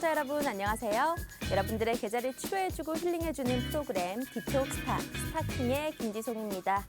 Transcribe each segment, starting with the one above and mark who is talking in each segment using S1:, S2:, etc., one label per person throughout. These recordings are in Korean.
S1: 시청자 여러분 안녕하세요. 여러분들의 계좌를 치료해주고 힐링해주는 프로그램 디톡스탁 스타킹의 김지송입니다.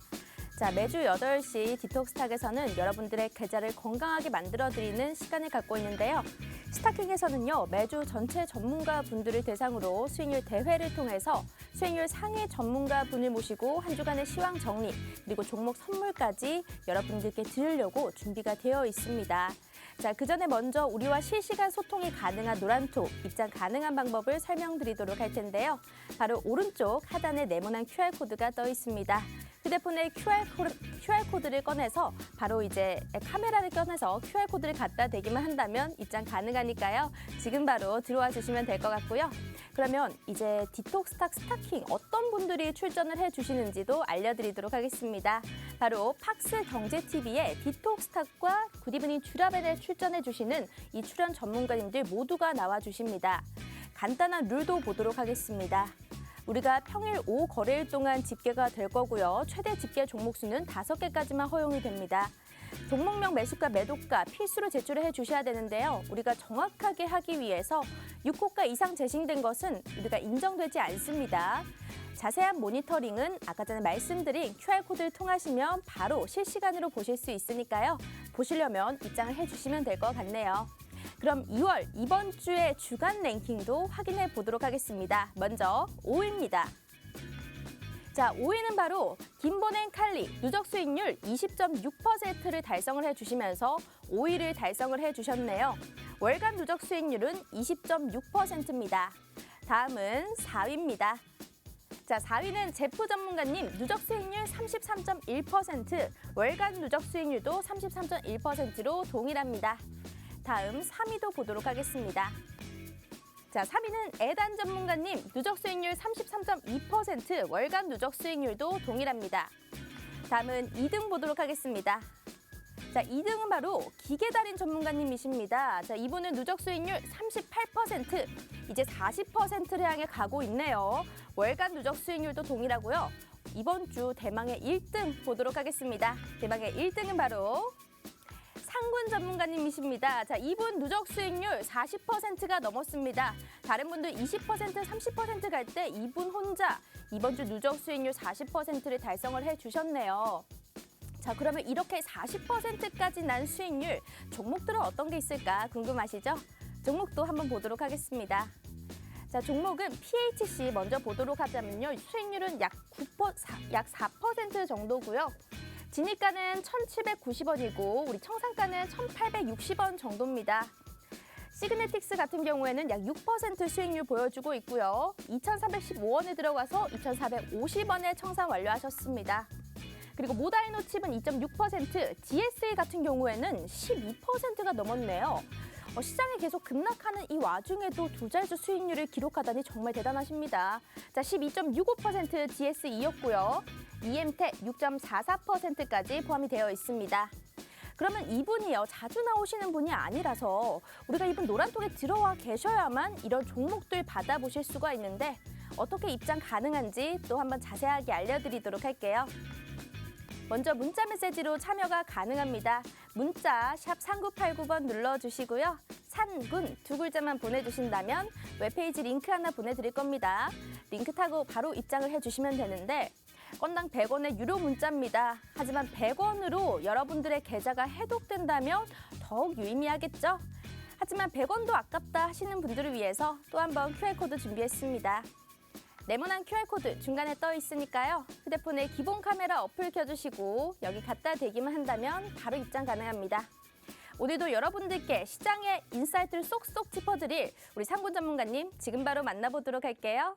S1: 자, 매주 8시 디톡스탁에서는 여러분들의 계좌를 건강하게 만들어드리는 시간을 갖고 있는데요. 스타킹에서는요, 매주 전체 전문가 분들을 대상으로 수익률 대회를 통해서 수익률 상위 전문가 분을 모시고 한 주간의 시황 정리, 그리고 종목 선물까지 여러분들께 드리려고 준비가 되어 있습니다. 자, 그 전에 먼저 우리와 실시간 소통이 가능한 노란톡, 입장 가능한 방법을 설명드리도록 할 텐데요. 바로 오른쪽 하단에 네모난 QR코드가 떠 있습니다. 휴대폰에 QR코드를 꺼내서 바로 이제 카메라를 꺼내서 QR코드를 갖다 대기만 한다면 입장 가능하니까요. 지금 바로 들어와 주시면 될 것 같고요. 그러면 이제 디톡스탁 스타킹 어떤 분들이 출전을 해주시는지도 알려드리도록 하겠습니다. 바로 팍스 경제TV의 디톡스탁과 굿이브닝 쥬라벨에 출전해 주시는 이 출연 전문가님들 모두가 나와 주십니다. 간단한 룰도 보도록 하겠습니다. 우리가 평일 오후 거래일 동안 집계가 될 거고요. 최대 집계 종목 수는 5개까지만 허용이 됩니다. 종목명 매수가 매도가 필수로 제출을 해주셔야 되는데요. 우리가 정확하게 하기 위해서 6호가 이상 재싱된 것은 우리가 인정되지 않습니다. 자세한 모니터링은 아까 전에 말씀드린 QR코드를 통하시면 바로 실시간으로 보실 수 있으니까요. 보시려면 입장을 해주시면 될 것 같네요. 그럼 2월 이번 주의 주간 랭킹도 확인해 보도록 하겠습니다. 먼저 5위입니다. 자, 5위는 바로 김본앤칼리 누적 수익률 20.6%를 달성을 해주시면서 5위를 달성을 해주셨네요. 월간 누적 수익률은 20.6%입니다. 다음은 4위입니다. 자, 4위는 제프 전문가님 누적 수익률 33.1%, 월간 누적 수익률도 33.1%로 동일합니다. 다음 3위도 보도록 하겠습니다. 자, 3위는 에단 전문가님 누적 수익률 33.2%, 월간 누적 수익률도 동일합니다. 다음은 2등 보도록 하겠습니다. 자, 2등은 바로 기계달인 전문가님이십니다. 자, 이분은 누적 수익률 38%, 이제 40%를 향해 가고 있네요. 월간 누적 수익률도 동일하고요. 이번 주 대망의 1등 보도록 하겠습니다. 대망의 1등은 바로 상군 전문가님이십니다. 자, 이분 누적 수익률 40%가 넘었습니다. 다른 분들 20%, 30% 갈 때 이분 혼자 이번 주 누적 수익률 40%를 달성을 해주셨네요. 자, 그러면 이렇게 40%까지 난 수익률, 종목들은 어떤 게 있을까 궁금하시죠? 종목도 한번 보도록 하겠습니다. 자, 종목은 PHC 먼저 보도록 하자면요. 수익률은 약 4% 정도고요. 진입가는 1,790원이고 우리 청산가는 1,860원 정도입니다. 시그네틱스 같은 경우에는 약 6% 수익률 보여주고 있고요. 2,415원에 들어가서 2,450원에 청산 완료하셨습니다. 그리고 모다이노칩은 2.6%, DSE 같은 경우에는 12%가 넘었네요. 시장이 계속 급락하는 이 와중에도 두 자릿수 수익률을 기록하다니 정말 대단하십니다. 자, 12.65% DSE였고요. EM텍 6.44%까지 포함이 되어 있습니다. 그러면 이분이요, 자주 나오시는 분이 아니라서 우리가 이분 노란톡에 들어와 계셔야만 이런 종목들 받아보실 수가 있는데 어떻게 입장 가능한지 또 한번 자세하게 알려드리도록 할게요. 먼저 문자 메시지로 참여가 가능합니다. 문자 샵 3989번 눌러주시고요. 산군 두 글자만 보내주신다면 웹페이지 링크 하나 보내드릴 겁니다. 링크 타고 바로 입장을 해주시면 되는데 건당 100원의 유료 문자입니다. 하지만 100원으로 여러분들의 계좌가 해독된다면 더욱 유의미하겠죠? 하지만 100원도 아깝다 하시는 분들을 위해서 또 한 번 QR코드 준비했습니다. 네모난 QR코드 중간에 떠 있으니까요. 휴대폰에 기본 카메라 어플 켜주시고 여기 갖다 대기만 한다면 바로 입장 가능합니다. 오늘도 여러분들께 시장의 인사이트를 쏙쏙 짚어드릴 우리 상군 전문가님 지금 바로 만나보도록 할게요.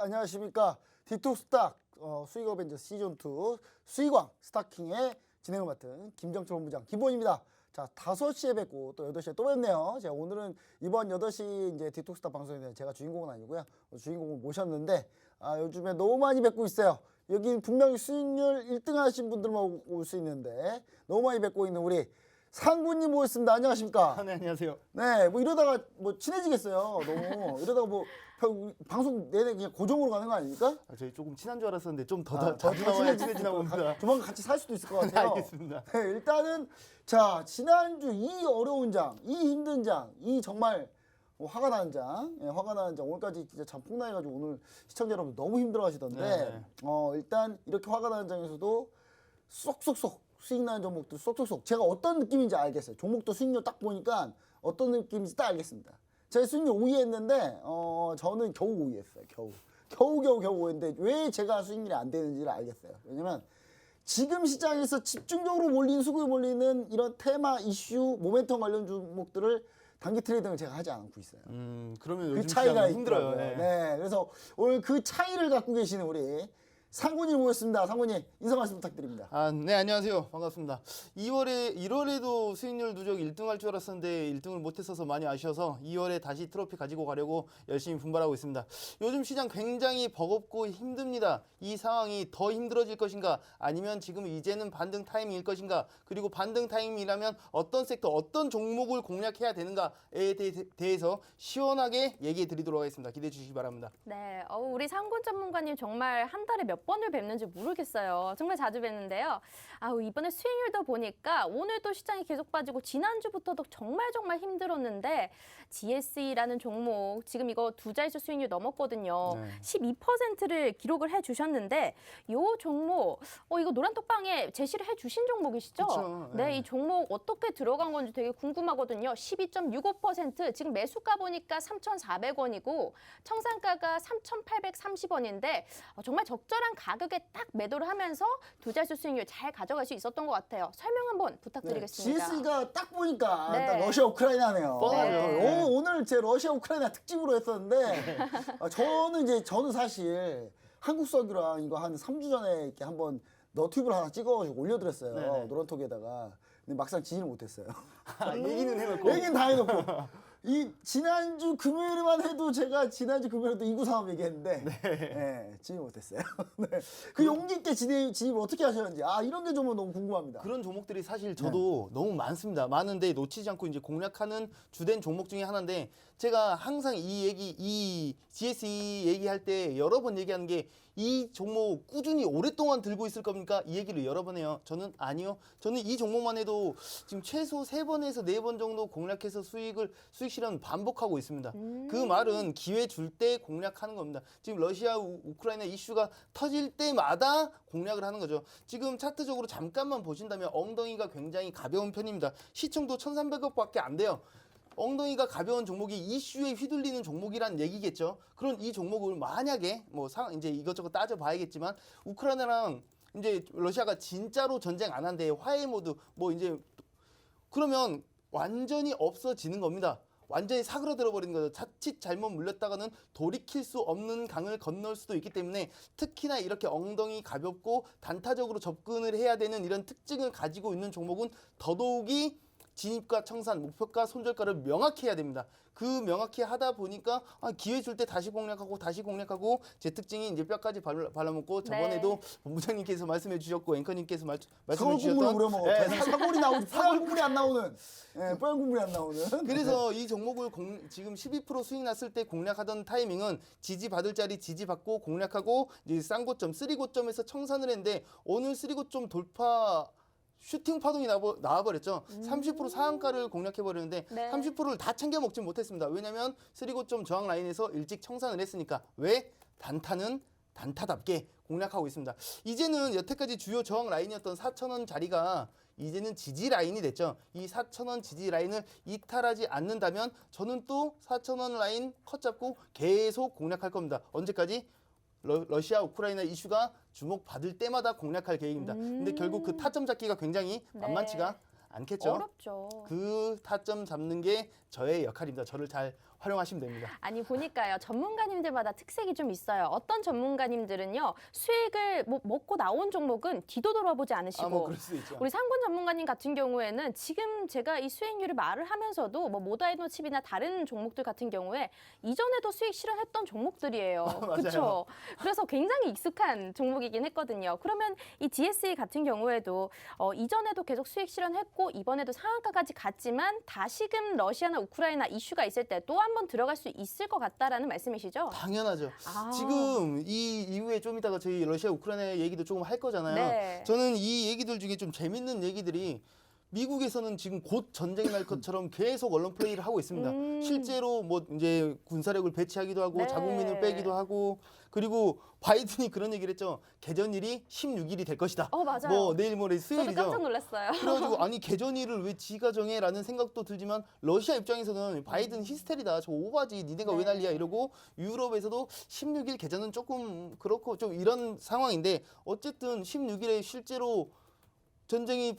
S2: 안녕하십니까. 디톡스탁 수익 어벤져 시즌2 수익왕 스타킹의 진행을 맡은 김정철 본부장 김보입니다. 자, 5시에 뵙고 또 8시에 또 뵙네요. 제가 오늘은 이번 8시 이제 디톡스탁 방송에 제가 주인공은 아니고요. 주인공을 모셨는데 요즘에 너무 많이 뵙고 있어요. 여기 분명히 수익률 1등 하신 분들만 올 수 있는데 너무 많이 뵙고 있는 우리 상구님 모셨습니다. 안녕하십니까?
S3: 네, 안녕하세요.
S2: 네, 뭐 이러다가 뭐 친해지겠어요. 너무 이러다가 뭐 방송 내내 그냥 고정으로 가는 거 아닙니까?
S3: 저희 조금 친한 줄 알았었는데 좀 더 자주
S2: 더
S3: 나와야 친해지나 봅니다.
S2: 조만간 같이 살 수도 있을 것
S3: 네,
S2: 같아요.
S3: 알겠습니다.
S2: 네, 일단은 자 지난주 이 어려운 장, 이 힘든 장, 이 정말 화가 나는 장, 화가 나는 장 오늘까지 진짜 잔폭 나해가지고 오늘 시청자 여러분 너무 힘들어하시던데
S3: 네.
S2: 일단 이렇게 화가 나는 장에서도 쏙쏙쏙 수익 나는 종목들 쏙쏙쏙 제가 어떤 느낌인지 알겠어요. 종목도 수익률 딱 보니까 어떤 느낌인지 딱 알겠습니다. 제가 수익률 5위 했는데 저는 겨우 5위 했어요. 겨우 5위 했는데 왜 제가 수익률이 안 되는지를 알겠어요. 왜냐면 지금 시장에서 집중적으로 몰리는 수급이 몰리는 이런 테마 이슈 모멘텀 관련 종목들을 단기 트레이딩을 제가 하지 않고 있어요.
S3: 그러면
S2: 그
S3: 요즘
S2: 차이가
S3: 시장은 힘들어요.
S2: 있더라고요.
S3: 네.
S2: 네, 그래서 오늘 그 차이를 갖고 계시는 우리 상군님 모셨습니다. 상군님 인사 말씀 부탁드립니다.
S3: 네, 안녕하세요. 반갑습니다. 1월에도 수익률 누적 1등 할 줄 알았었는데 1등을 못했어서 많이 아쉬워서 2월에 다시 트로피 가지고 가려고 열심히 분발하고 있습니다. 요즘 시장 굉장히 버겁고 힘듭니다. 이 상황이 더 힘들어질 것인가 아니면 지금 이제는 반등 타이밍일 것인가 그리고 반등 타이밍이라면 어떤 섹터, 어떤 종목을 공략해야 되는가에 대해서 시원하게 얘기해 드리도록 하겠습니다. 기대해 주시기 바랍니다.
S1: 네, 우리 상군 전문가님 정말 한 달에 몇 번을 뵙는지 모르겠어요. 정말 자주 뵙는데요. 이번에 수익률도 보니까 오늘도 시장이 계속 빠지고 지난주부터도 정말 힘들었는데 GSE라는 종목 지금 이거 두 자릿수 수익률 넘었거든요.
S3: 네.
S1: 12%를 기록을 해주셨는데 이 종목 이거 노란톡방에 제시를 해주신 종목이시죠?
S3: 그쵸,
S1: 네,
S3: 네.
S1: 이 종목 어떻게 들어간 건지 되게 궁금하거든요. 12.65% 지금 매수가 보니까 3,400원이고 청산가가 3,830원인데 정말 적절한 가격에 딱 매도를 하면서 두 자릿수 수익률 잘 가져갈 수 있었던 것 같아요. 설명 한번 부탁드리겠습니다.
S2: GS가 딱 보니까
S1: 네.
S2: 딱 러시아 우크라이나네요.
S3: 뻔하죠.
S1: 네.
S2: 오늘 제 러시아 우크라이나 특집으로 했었는데 저는 사실 한국석유랑 이거 한 3주 전에 이렇게 한번 너튜브를 하나 찍어가지고 올려드렸어요.
S3: 네네.
S2: 노란톡에다가. 근데 막상 지지는 못했어요.
S3: 얘기는 해놓고.
S2: 얘기는 다 해놓고. 이 지난주 금요일만 해도 제가 지난주 금요일에도 이구 사업 얘기했는데 진입 못했어요. 네. 그 용기 있게 진입을 어떻게 하셨는지 이런 게 좀 너무 궁금합니다.
S3: 그런 종목들이 사실 저도 너무 많습니다. 많은데 놓치지 않고 이제 공략하는 주된 종목 중에 하나인데 제가 항상 이 GSE 얘기할 때 여러 번 얘기하는 게 이 종목 꾸준히 오랫동안 들고 있을 겁니까? 이 얘기를 여러 번 해요. 저는 아니요. 저는 이 종목만 해도 지금 최소 3번에서 4번 정도 공략해서 수익 실현 반복하고 있습니다. 그 말은 기회 줄 때 공략하는 겁니다. 지금 러시아 우크라이나 이슈가 터질 때마다 공략을 하는 거죠. 지금 차트적으로 잠깐만 보신다면 엉덩이가 굉장히 가벼운 편입니다. 시총도 1,300억밖에 안 돼요. 엉덩이가 가벼운 종목이 이슈에 휘둘리는 종목이란 얘기겠죠. 그런 이 종목을 만약에 이제 이것저것 따져봐야겠지만 우크라이나랑 이제 러시아가 진짜로 전쟁 안 한대 화해 모드 그러면 완전히 없어지는 겁니다. 완전히 사그라들어 버리는 거죠. 자칫 잘못 물렸다가는 돌이킬 수 없는 강을 건널 수도 있기 때문에 특히나 이렇게 엉덩이 가볍고 단타적으로 접근을 해야 되는 이런 특징을 가지고 있는 종목은 더더욱이 진입가, 청산, 목표가, 손절가를 명확히 해야 됩니다. 그 명확히 하다 보니까 기회 줄 때 다시 공략하고 제 특징이 이제 뼈까지 발라먹고 저번에도 본부장님께서 말씀해 주셨고 앵커님께서 말씀해 주셨던
S2: 우려먹어. 사골이 나오지 뽀얀 국물이 안 나오는. 뽀얀 국물이 안 나오는.
S3: 그래서 이 종목을 지금 12% 수익 났을 때 공략하던 타이밍은 지지받을 자리 지지받고 공략하고 이제 싼 고점, 쓰리고점에서 청산을 했는데 오늘 쓰리고점 돌파 슈팅 파동이 나와버렸죠. 30% 상한가를 공략해버렸는데 30%를 다 챙겨 먹진 못했습니다. 왜냐하면 쓰리고점 저항 라인에서 일찍 청산을 했으니까. 왜? 단타는 단타답게 공략하고 있습니다. 이제는 여태까지 주요 저항 라인이었던 4,000원 자리가 이제는 지지 라인이 됐죠. 이 4,000원 지지 라인을 이탈하지 않는다면 저는 또 4,000원 라인 컷 잡고 계속 공략할 겁니다. 언제까지? 러시아 우크라이나 이슈가 주목받을 때마다 공략할 계획입니다. 근데 결국 그 타점 잡기가 굉장히 만만치가 않겠죠.
S1: 어렵죠.
S3: 그 타점 잡는 게 저의 역할입니다. 저를 잘 활용하시면 됩니다.
S1: 아니 보니까요 전문가님들마다 특색이 좀 있어요. 어떤 전문가님들은요 수익을 뭐 먹고 나온 종목은 뒤도 돌아보지 않으시고
S3: 그럴 수 있죠.
S1: 우리 상권 전문가님 같은 경우에는 지금 제가 이 수익률을 말을 하면서도 뭐 모다이노칩이나 다른 종목들 같은 경우에 이전에도 수익 실현했던 종목들이에요.
S3: 맞아요.
S1: 그렇죠. 그래서 굉장히 익숙한 종목이긴 했거든요. 그러면 이 DSE 같은 경우에도 이전에도 계속 수익 실현했고 이번에도 상한가까지 갔지만 다시금 러시아나 우크라이나 이슈가 있을 때 또 한 번 들어갈 수 있을 것 같다라는 말씀이시죠?
S3: 당연하죠.
S1: 아.
S3: 지금 이 이후에 좀 이따가 저희 러시아 우크라이나 얘기도 조금 할 거잖아요.
S1: 네.
S3: 저는 이 얘기들 중에 좀 재밌는 얘기들이 미국에서는 지금 곧 전쟁이 날 것처럼 계속 언론 플레이를 하고 있습니다. 실제로 뭐 이제 군사력을 배치하기도 하고
S1: 네.
S3: 자국민을 빼기도 하고 그리고 바이든이 그런 얘기를 했죠. 개전일이 16일이 될 것이다.
S1: 맞아요.
S3: 뭐 내일 모레
S1: 저도
S3: 수요일이죠.
S1: 깜짝 놀랐어요.
S3: 그래가지고 아니 개전일을 왜 지가 정해라는 생각도 들지만 러시아 입장에서는 바이든 히스테리다. 저 오바지. 니네가 왜
S1: 네.
S3: 난리야 이러고 유럽에서도 16일 개전은 조금 그렇고 좀 이런 상황인데 어쨌든 16일에 실제로 전쟁이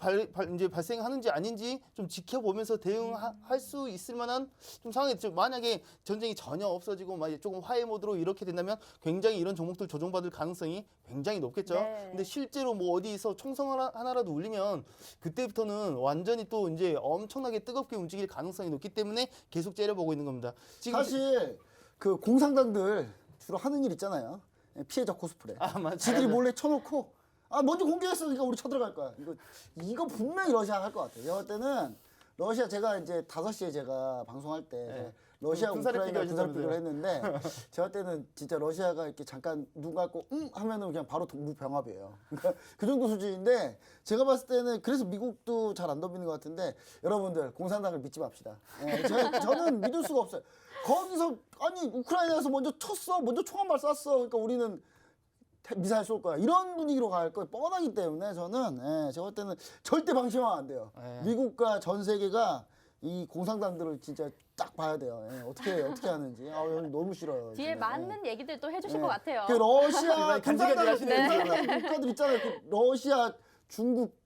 S3: 이제 발생하는지 아닌지 좀 지켜보면서 대응할 수 있을 만한 좀 상황이 있죠. 만약에 전쟁이 전혀 없어지고 막 조금 화해 모드로 이렇게 된다면 굉장히 이런 종목들 조정받을 가능성이 굉장히 높겠죠.
S1: 네.
S3: 근데 실제로 뭐 어디서 총성 하나라도 울리면 그때부터는 완전히 또 이제 엄청나게 뜨겁게 움직일 가능성이 높기 때문에 계속 째려보고 있는 겁니다. 지금
S2: 사실 그 공산당들 주로 하는 일 있잖아요. 피해자 코스프레.
S3: 맞아요.
S2: 지들이 몰래 쳐놓고 먼저 공개했으니까 우리 쳐들어갈 거야. 이거 분명히 러시아 할 것 같아요. 제가 볼 때는 러시아 제가 이제 5시에 제가 방송할 때
S3: 네.
S2: 러시아
S3: 군사력
S2: 우크라이나 군사력
S3: 비교하신다면서요.
S2: 비교를 했는데 제가 볼 때는 진짜 러시아가 이렇게 잠깐 눈 감고 하면은 그냥 바로 동부병합이에요. 그러니까 그 정도 수준인데 제가 봤을 때는 그래서 미국도 잘 안 덤비는 것 같은데 여러분들 공산당을 믿지 맙시다. 저는 믿을 수가 없어요. 거기서 아니 우크라이나에서 먼저 쳤어, 먼저 총 한 발 쐈어. 그러니까 우리는 미사일 쏠 거야. 이런 분위기로 갈 거 뻔하기 때문에 저는 제가 볼 때는 절대 방심하면 안 돼요. 미국과 전 세계가 이 공산당들을 진짜 딱 봐야 돼요. 어떻게 하는지. 너무 싫어요.
S1: 뒤에
S2: 요즘에.
S1: 많은 얘기들 또 해주실 것 같아요.
S2: 그 러시아
S3: 간지간지 하시네요.
S2: 공산당 국가들 있잖아요. 그 러시아, 중국,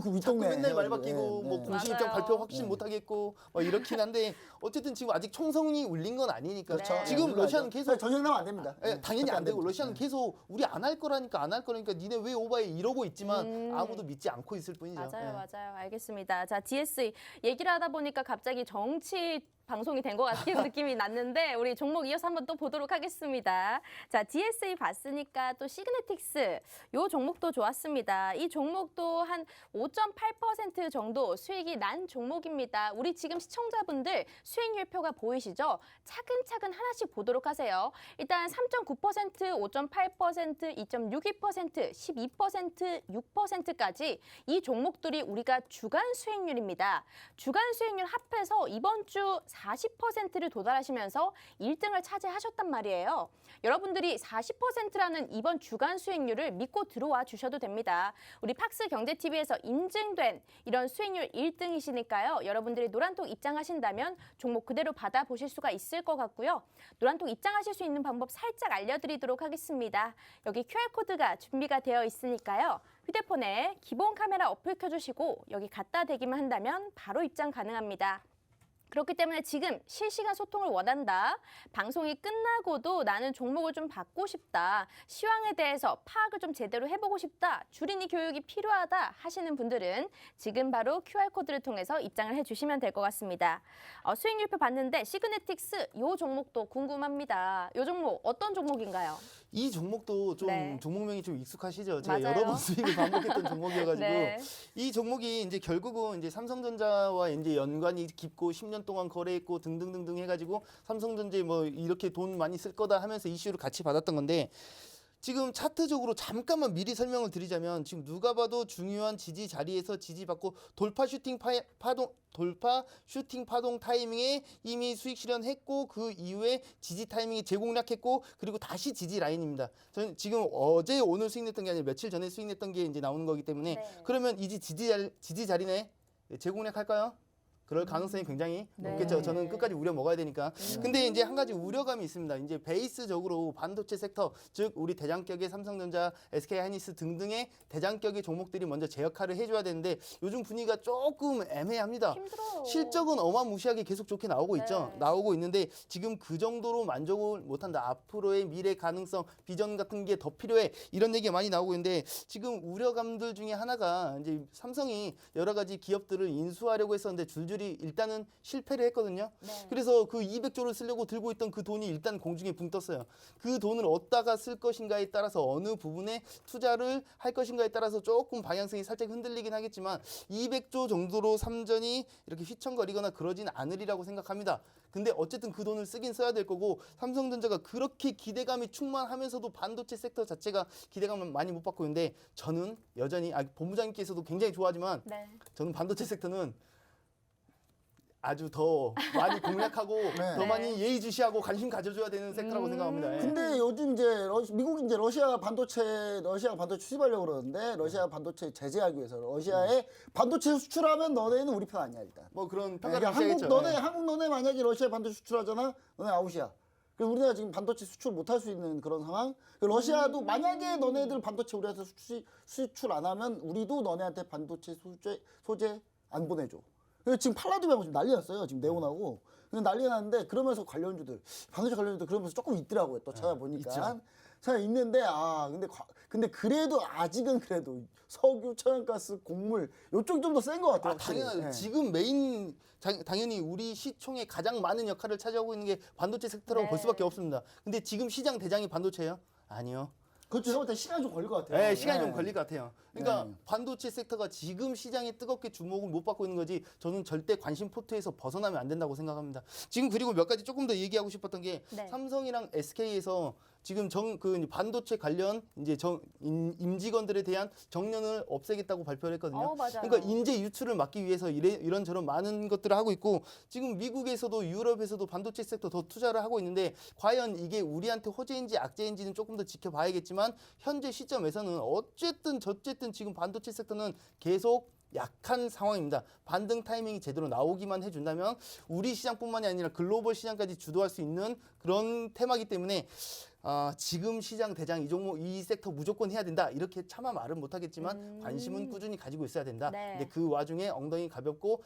S2: 그 윗동네.
S3: 맨날 말 바뀌고 뭐
S2: 네.
S3: 공식
S1: 맞아요.
S3: 입장 발표 확신 못 하겠고 뭐 이렇긴 한데 어쨌든 지금 아직 총성이 울린 건 아니니까
S1: 그렇죠.
S3: 지금
S2: 네,
S3: 러시아는
S2: 알죠.
S3: 계속
S2: 전쟁 나면 안 됩니다.
S3: 당연히
S2: 절대
S3: 안 되고
S2: 됩니다.
S3: 러시아는 계속 우리 안 할 거라니까 니네 왜 오바해 이러고 있지만 아무도 믿지 않고 있을 뿐이죠.
S1: 맞아요. 알겠습니다. 자, DSE 얘기를 하다 보니까 갑자기 정치 방송이 된 것 같은 느낌이 났는데 우리 종목 이어서 한번 또 보도록 하겠습니다. 자, DSE 봤으니까 또 시그네틱스 요 종목도 좋았습니다. 이 종목도 한 5.8% 정도 수익이 난 종목입니다. 우리 지금 시청자분들 수익률표가 보이시죠? 차근차근 하나씩 보도록 하세요. 일단 3.9%, 5.8%, 2.62%, 12%, 6%까지 이 종목들이 우리가 주간 수익률입니다. 주간 수익률 합해서 이번 주 40%를 도달하시면서 1등을 차지하셨단 말이에요. 여러분들이 40%라는 이번 주간 수익률을 믿고 들어와 주셔도 됩니다. 우리 팍스 경제TV에서 인증된 이런 수익률 1등이시니까요. 여러분들이 노란톡 입장하신다면 종목 그대로 받아보실 수가 있을 것 같고요. 노란톡 입장하실 수 있는 방법 살짝 알려드리도록 하겠습니다. 여기 QR코드가 준비가 되어 있으니까요. 휴대폰에 기본 카메라 어플 켜주시고 여기 갖다 대기만 한다면 바로 입장 가능합니다. 그렇기 때문에 지금 실시간 소통을 원한다. 방송이 끝나고도 나는 종목을 좀 받고 싶다. 시황에 대해서 파악을 좀 제대로 해보고 싶다. 주린이 교육이 필요하다 하시는 분들은 지금 바로 QR코드를 통해서 입장을 해주시면 될 것 같습니다. 수익률표 봤는데 시그네틱스 이 종목도 궁금합니다. 이 종목 어떤 종목인가요?
S3: 이 종목도 좀
S1: 네.
S3: 종목명이 좀 익숙하시죠? 제가
S1: 맞아요.
S3: 여러 번 수익을 반복했던 종목이어가지고
S1: 네.
S3: 이 종목이 이제 결국은 이제 삼성전자와 이제 연관이 깊고 10년 동안 거래했고 등등등등 해가지고 삼성전자에 뭐 이렇게 돈 많이 쓸 거다 하면서 이슈를 같이 받았던 건데 지금 차트적으로 잠깐만 미리 설명을 드리자면 지금 누가 봐도 중요한 지지 자리에서 지지받고 돌파 슈팅 파동 타이밍에 이미 수익 실현했고 그 이후에 지지 타이밍에 재공략했고 그리고 다시 지지 라인입니다. 저는 지금 어제 오늘 수익 냈던 게 아니라 며칠 전에 수익 냈던 게 이제 나오는 거기 때문에
S1: 네.
S3: 그러면 이제 지지 자리네 재공략할까요? 그럴 가능성이 굉장히
S1: 네.
S3: 높겠죠. 저는 끝까지 우려 먹어야 되니까. 근데 이제 한 가지 우려감이 있습니다. 이제 베이스적으로 반도체 섹터, 즉 우리 대장격의 삼성전자, SK하이닉스 등등의 대장격의 종목들이 먼저 제 역할을 해줘야 되는데 요즘 분위기가 조금 애매합니다.
S1: 힘들어요.
S3: 실적은 어마무시하게 계속 좋게 나오고 있죠.
S1: 네.
S3: 나오고 있는데 지금 그 정도로 만족을 못한다. 앞으로의 미래 가능성, 비전 같은 게 더 필요해. 이런 얘기가 많이 나오고 있는데 지금 우려감들 중에 하나가 이제 삼성이 여러 가지 기업들을 인수하려고 했었는데 줄줄이 일단은 실패를 했거든요.
S1: 네.
S3: 그래서 그 200조를 쓰려고 들고 있던 그 돈이 일단 공중에 붕 떴어요. 그 돈을 어디다가 쓸 것인가에 따라서 어느 부분에 투자를 할 것인가에 따라서 조금 방향성이 살짝 흔들리긴 하겠지만 200조 정도로 삼전이 이렇게 휘청거리거나 그러진 않으리라고 생각합니다. 근데 어쨌든 그 돈을 쓰긴 써야 될 거고 삼성전자가 그렇게 기대감이 충만하면서도 반도체 섹터 자체가 기대감을 많이 못 받고 있는데 저는 여전히 본부장님께서도 굉장히 좋아하지만
S1: 네.
S3: 저는 반도체 섹터는 아주 더 많이 공략하고
S2: 네.
S3: 더 많이 예의주시하고 관심 가져줘야 되는 섹터라고 생각합니다. 예.
S2: 근데 요즘 이제 미국이 이제 러시아가 반도체 수입하려고 그러는데 러시아 반도체 제재하기 위해서 러시아에 반도체 수출하면 너네는 우리 편 아니야 일단.
S3: 뭐 그런
S2: 그러니까
S3: 평가를 하시겠죠.
S2: 한국 너네 만약에 러시아에 반도체 수출하잖아, 너네 아웃이야. 그래서 우리나라 지금 반도체 수출 못 할 수 있는 그런 상황. 러시아도 만약에 너네들 반도체 우리한테 수출 안 하면 우리도 너네한테 반도체 소재 안 보내줘. 그래서 지금 팔라듐하고 지금 난리 났어요. 지금 네온하고. 난리 났는데 그러면서 반도체 관련주들 그러면서 조금 있더라고요. 또 찾아보니까. 있는데 근데 그래도 아직은 그래도 석유, 천연가스, 곡물 요쪽 좀 더 센 것 같아요. 확실히.
S3: 당연하죠.
S2: 네.
S3: 지금 당연히 우리 시총에 가장 많은 역할을 차지하고 있는 게 반도체 섹터라고
S1: 네.
S3: 볼 수밖에 없습니다. 근데 지금 시장 대장이 반도체예요? 아니요.
S2: 그렇죠. 제가 볼 때 시간이 좀 걸릴 것 같아요.
S3: 네, 시간이
S2: 네.
S3: 좀 걸릴 것 같아요. 그러니까
S2: 네.
S3: 반도체 섹터가 지금 시장에 뜨겁게 주목을 못 받고 있는 거지 저는 절대 관심 포트에서 벗어나면 안 된다고 생각합니다. 지금 그리고 몇 가지 조금 더 얘기하고 싶었던 게
S1: 네.
S3: 삼성이랑 SK에서 지금 반도체 관련 이제 임직원들에 대한 정년을 없애겠다고 발표를 했거든요.
S1: 맞아요.
S3: 그러니까 인재 유출을 막기 위해서 이런저런 많은 것들을 하고 있고 지금 미국에서도 유럽에서도 반도체 섹터 더 투자를 하고 있는데 과연 이게 우리한테 호재인지 악재인지는 조금 더 지켜봐야겠지만 현재 시점에서는 어쨌든 저쨌든 지금 반도체 섹터는 계속 약한 상황입니다. 반등 타이밍이 제대로 나오기만 해준다면 우리 시장뿐만이 아니라 글로벌 시장까지 주도할 수 있는 그런 테마이기 때문에 지금 시장 대장 이 섹터 무조건 해야 된다 이렇게 차마 말은 못하겠지만 관심은 꾸준히 가지고 있어야 된다.
S1: 네.
S3: 근데 그 와중에 엉덩이 가볍고